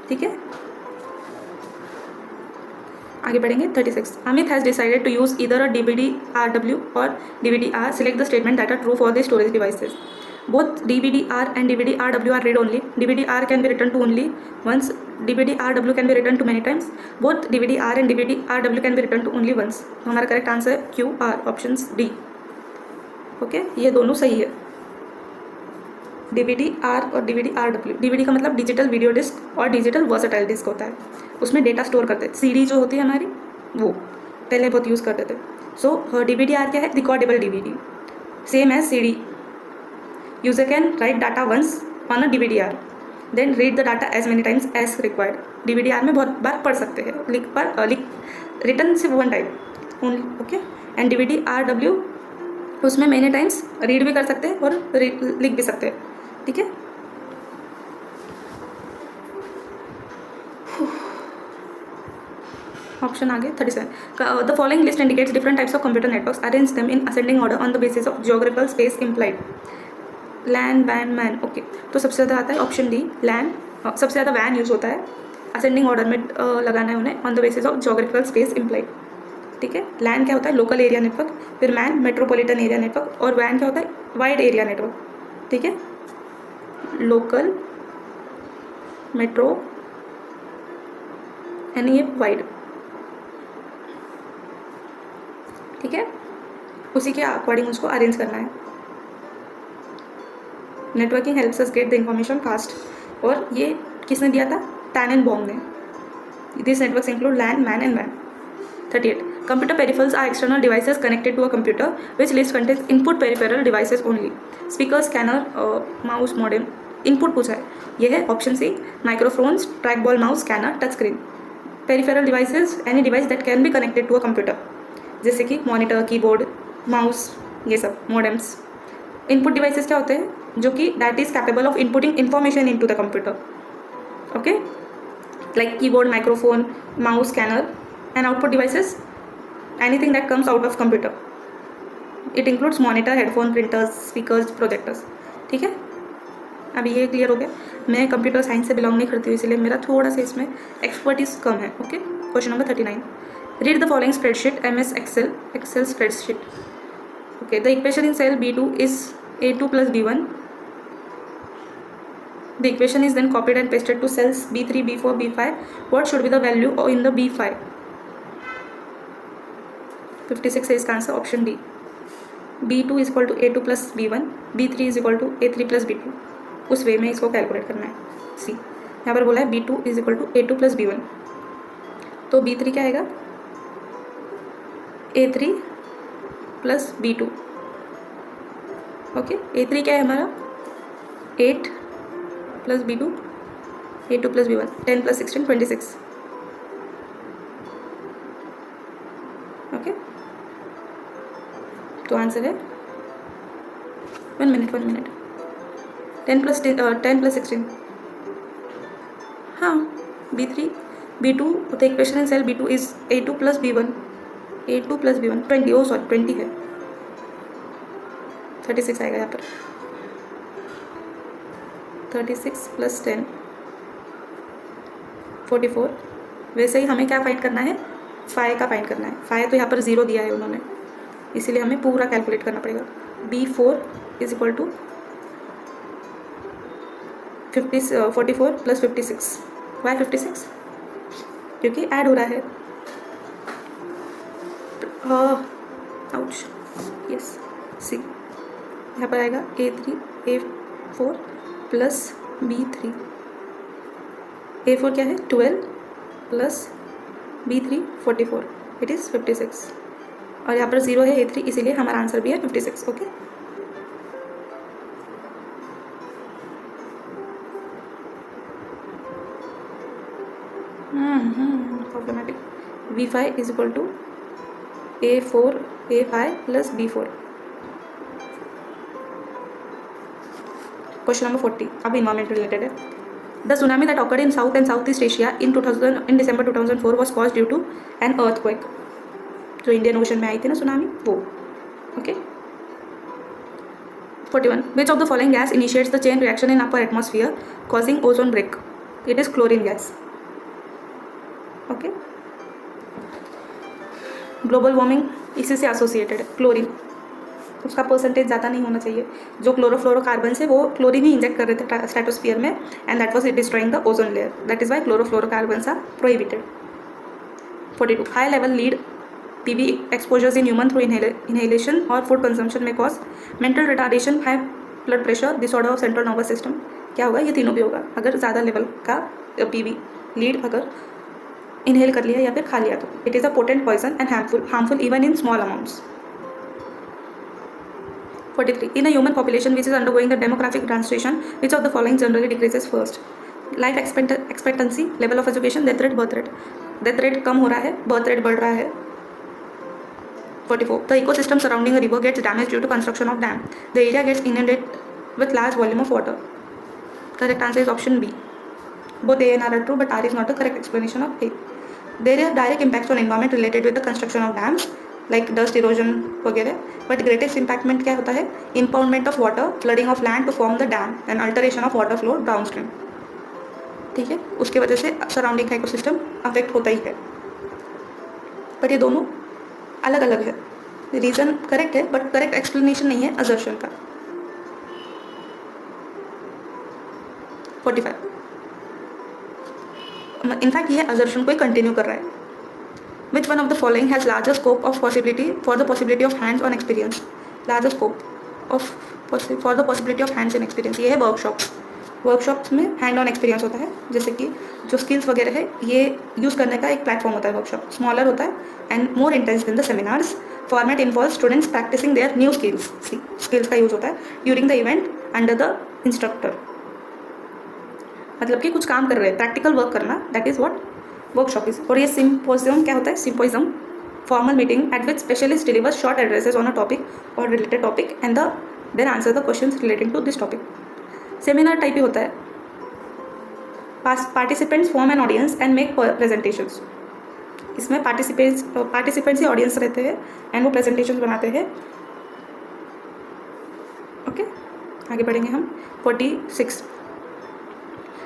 A: ठीक है, आगे बढ़ेंगे. 36. Amit has decided to use either a DVD-RW or DVD-R. Select the statement that are true for the storage devices. Both DVD-R and DVD-RW are read only. DVD-R can be written to only once. DVD-RW can be written to many times. Both DVD-R and DVD-RW can be written to only once. तो हमारा correct answer है QR, option D. Okay, ये दोनों सही है. DVD-R और DVD-RW. DVD का मतलब डिजिटल वीडियो डिस्क और डिजिटल वर्सेटाइल डिस्क होता है. उसमें डेटा स्टोर करते हैं. CD जो होती है हमारी, वो पहले बहुत यूज़ करते थे. सो DVD-R क्या है, recordable DVD, same as CD. User can write data once on a DVD-R, then read the data as many times as required. DVD-R में बहुत बार पढ़ सकते हैं, रिटर्न सिर्फ 1 time only. Okay, and DVD-RW उसमें मेनी टाइम्स रीड भी कर सकते हैं और लिख भी सकते हैं. ठीक है, ऑप्शन आगे 37. The following list indicates different types of computer networks. Arrange them in ascending order on the basis of geographical space implied. LAN, वैन, मैन. ओके, तो सबसे ज़्यादा आता है ऑप्शन डी, लैन. सबसे ज़्यादा वैन यूज़ होता है, असेंडिंग ऑर्डर में लगाना है उन्हें, on the basis of geographical space implied. ठीक है, लैन क्या होता है, लोकल एरिया नेटवर्क. फिर मैन, मेट्रोपॉलिटन एरिया नेटवर्क. और वैन क्या होता है, वाइड एरिया नेटवर्क. ठीक है, लोकल, मेट्रो एंड ये वाइड. ठीक है, उसी के अकॉर्डिंग उसको अरेंज करना है। Networking helps us get the information fast, और ये किसने दिया था? टैननबाउम ने। This networks include LAN, MAN and van. 38. Computer peripherals are external devices connected to a computer, which list contains input peripheral devices only. Speaker, scanner, mouse, modem. Input पूछा है, यह है option C, microphones, track ball, mouse, scanner, touch screen. Peripheral devices, any device that can be connected to a computer, जैसे कि monitor, keyboard, mouse, ये सब modems. Input devices क्या होते हैं? जो कि that is capable of inputting information into the computer, okay, like keyboard, microphone, mouse, scanner. And output devices, anything that comes out of computer. It includes monitor, headphone, printers, speakers, projectors. ठीक है, अभी ये clear हो गया। मैं computer science से belong नहीं करती हूँ, इसलिए मेरा थोड़ा सा इसमें एक्सपर्टीज कम है। Okay, question number 39, read the following spreadsheet, MS Excel spreadsheet. Okay, the equation in cell B2 is A2 plus B1. The equation is then copied and pasted to cells B3, B4, B5. What should be the value in the B5? 56 है इसका answer, option D. B2 is equal to A2 plus B1, B3 is equal to A3 plus B2। उस वे में इसको calculate करना है। सी, यहाँ पर बोला है B2 is equal to A2 plus B1, तो B3 क्या आएगा? A3 plus B2। Okay, A3 क्या है हमारा? 8 plus B2, A2 plus B1, 10 plus 16, 26। Okay, तो आंसर है 1 मिनट 10 प्लस 16, हाँ, B3 B2, the equation in cell B2 is A2 plus B1, A2 plus B1, 20, oh sorry 20 है, 36 आएगा यहाँ पर। 36 प्लस 10, 44। वैसे ही हमें क्या फाइंड करना है? फाइव का फाइंड करना है। फाइव तो यहाँ पर 0 दिया है उन्होंने, इसीलिए हमें पूरा कैलकुलेट करना पड़ेगा। B4 is equal to 44 plus 56। Why 56? क्योंकि ऐड हो रहा है। आउच, यस, सी, यहाँ पर आएगा A3 A4 plus B3। A4 क्या है? 12 प्लस B3 44, इट इज़ 56, और यहाँ पर 0 है A3, इसीलिए हमारा आंसर भी है 56। Okay, problematic. V5 is equal to A5 plus B4। Question number 40, अब इन्वायरमेंट रिलेटेड है। The tsunami that occurred in south and south east Asia in December 2004 was caused due to an earthquake. जो Indian ocean में आई थी ना tsunami, वो। Okay, 41, which of the following gas initiates the chain reaction in upper atmosphere causing ozone break? It is chlorine gas. Okay, global warming इसी से associated है, chlorine. उसका परसेंटेज ज़्यादा नहीं होना चाहिए। जो क्लोरोफ्लोरोकार्बन है वो क्लोरीन ही इंजेक्ट कर रहे थे स्ट्रेटोस्फीयर में, and that was destroying the ozone layer, that is why chlorofluorocarbons are prohibited. 42, high level lead PV exposures in human through inhalation or food consumption may cause mental retardation, high blood pressure, disorder of central nervous system। क्या होगा? ये तीनों भी होगा अगर ज़्यादा level का PV lead अगर इनहेल कर लिया या फिर खा लिया तो। It is a potent poison and harmful even in small amounts. 43, in a human population which is undergoing the demographic transition, which of the following generally decreases first? Life expectancy, level of education, death rate, birth rate। death rate कम हो रहा है, birth rate बढ़ रहा है। 44, the ecosystem surrounding a river gets damaged due to construction of dam. The area gets inundated with large volume of water. Correct answer is option B. Both A and R are true, but R is not the correct explanation of A. There are direct impacts on environment related with the construction of dams, like dust erosion वगैरह, but greatest impactment क्या होता है? Impoundment of water, flooding of land to form the dam, and alteration of water flow downstream। ठीक है, उसके वजह से surrounding का इकोसिस्टम अफेक्ट होता ही है, पर ये दोनों अलग अलग है। रीज़न करेक्ट है बट करेक्ट एक्सप्लेनेशन नहीं है असर्शन का। 45, इनफैक्ट ये असर्शन को ही कंटिन्यू कर रहा है। विच one of the following has larger scope of possibility for the possibility of hands on experience. Larger scope of for the possibility of hands on experience. ये है वर्कशॉप. वर्कशॉप्स में hand on experience होता है, जैसे कि जो skills वगैरह है ये यूज़ करने का एक प्लेटफॉर्म होता है वर्कशॉप. स्मॉलर होता है and more intense than the seminars. Format involve students practicing their new skills का यूज़ होता है during the event under the instructor. मतलब कि कुछ काम कर रहे हैं, प्रैक्टिकल वर्क करना, that is what workshop is. और ये सिम्पोजियम क्या होता है? Symposium formal meeting at which specialist delivers short addresses on a topic or related topic and then answer the questions relating to this topic. Seminar type ही होता है. Participants form an audience and make presentations. इसमें participants ही audience रहते हैं and वो presentations बनाते हैं. Okay, आगे बढ़ेंगे हम. 46.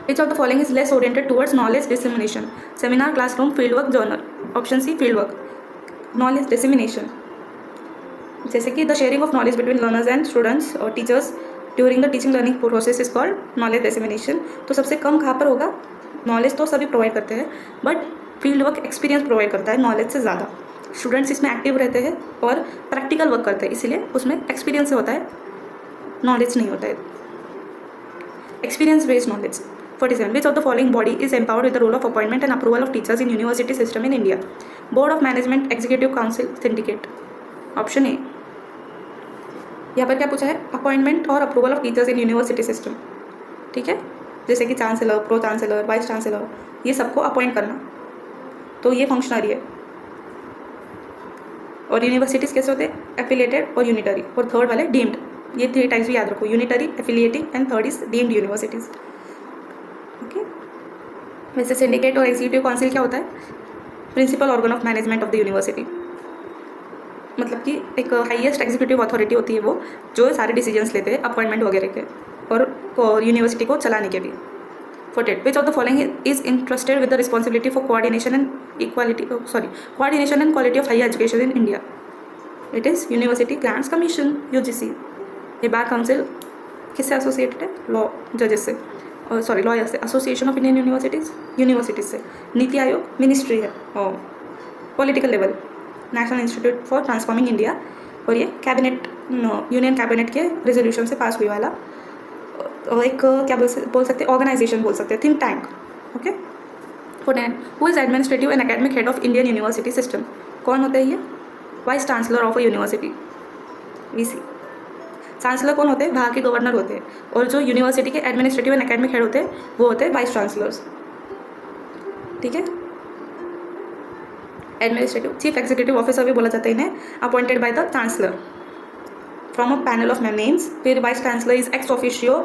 A: Which of the following is less oriented towards knowledge dissemination? Seminar, classroom, fieldwork, journal. Option C, fieldwork. Knowledge dissemination, जैसे कि the sharing of knowledge between learners and students or teachers during the teaching learning process is called knowledge dissemination. तो सबसे कम कहाँ पर होगा? Knowledge तो सभी provide करते हैं but field work experience provide करता है नॉलेज से ज़्यादा. स्टूडेंट्स इसमें एक्टिव रहते हैं और प्रैक्टिकल वर्क करते हैं, इसीलिए उसमें एक्सपीरियंस से होता है, नॉलेज नहीं होता है. Experience based knowledge. 47. Which of the following body is empowered with the role of appointment and approval of teachers in university system in India? Board of Management, Executive Council, Syndicate. Option A. यहाँ पर क्या पूछा है? Appointment और approval of teachers in university system. ठीक है, जैसे कि chancellor, pro chancellor, vice chancellor, ये सबको अपॉइंट करना, तो ये फंक्शनरी है. और यूनिवर्सिटीज़ कैसे होते हैं? एफिलिएटेड और यूनिटरी. और थर्ड वाले डीम्ड. ये 3 टाइप्स भी याद रखो, unitary, affiliating and third is deemed universities. Okay, वैसे सिंडिकेट और एग्जीक्यूटिव काउंसिल क्या होता है? Principal organ of management of the university. मतलब कि एक हाईएस्ट एग्जीक्यूटिव अथॉरिटी होती है वो, जो सारे डिसीजंस लेते हैं अपॉइंटमेंट वगैरह के और यूनिवर्सिटी को चलाने के भी. 48. Which of the following is entrusted with the responsibility for coordination and coordination and quality of higher education in India? It is University Grants Commission, UGC. ये बार काउंसिल किससे एसोसिएटेड है? लॉ जजेस से, lawyer से. Association of Indian universities से. NITI Aayog ministry है. और political level national institute for transforming India. और ये कैबिनेट, यूनियन कैबिनेट के रेजोल्यूशन से पास हुई वाला एक क्या बोल सकते हैं, ऑर्गेनाइजेशन बोल सकते हैं, think tank. Okay. 49. Who is administrative and academic head of Indian university system? कौन होता है ये? Vice chancellor of a university, VC. Chancellor कौन होते हैं? वहाँ के गवर्नर होते हैं. और जो यूनिवर्सिटी के एडमिनिस्ट्रेटिव एंड एकेडमिक हेड होते हैं वो होते हैं वाइस चांसलर्स. ठीक है. एडमिनिस्ट्रेटिव चीफ एग्जीक्यूटिव ऑफिसर भी बोला जाता है इन्हें, appointed by the chancellor from a panel of names. फिर vice chancellor is ex officio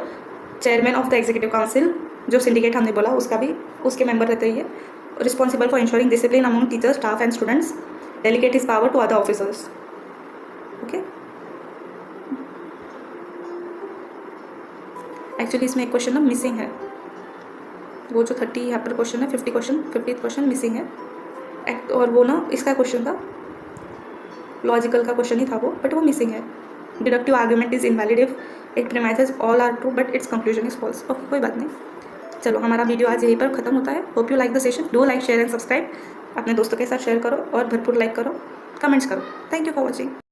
A: chairman of the executive council. जो सिंडिकेट हमने बोला उसका भी उसके मेंबर रहते हैं. Responsible for ensuring discipline among teachers, staff and students. Delegate his power to other officers. Okay. Actually इसमें एक क्वेश्चन ना मिसिंग है, वो जो 30 यहाँ पर क्वेश्चन है, 50th क्वेश्चन मिसिंग है. और वो ना इसका क्वेश्चन था, लॉजिकल का क्वेश्चन ही था वो, बट वो मिसिंग है. Deductive argument is invalid if it premises all are true but its conclusion is false. Okay, कोई बात नहीं. चलो, हमारा वीडियो आज यहीं पर खत्म होता है. Hope you like the session. Do like, share and subscribe. अपने दोस्तों के साथ शेयर करो और भरपूर लाइक करो, कमेंट्स करो. Thank you for watching.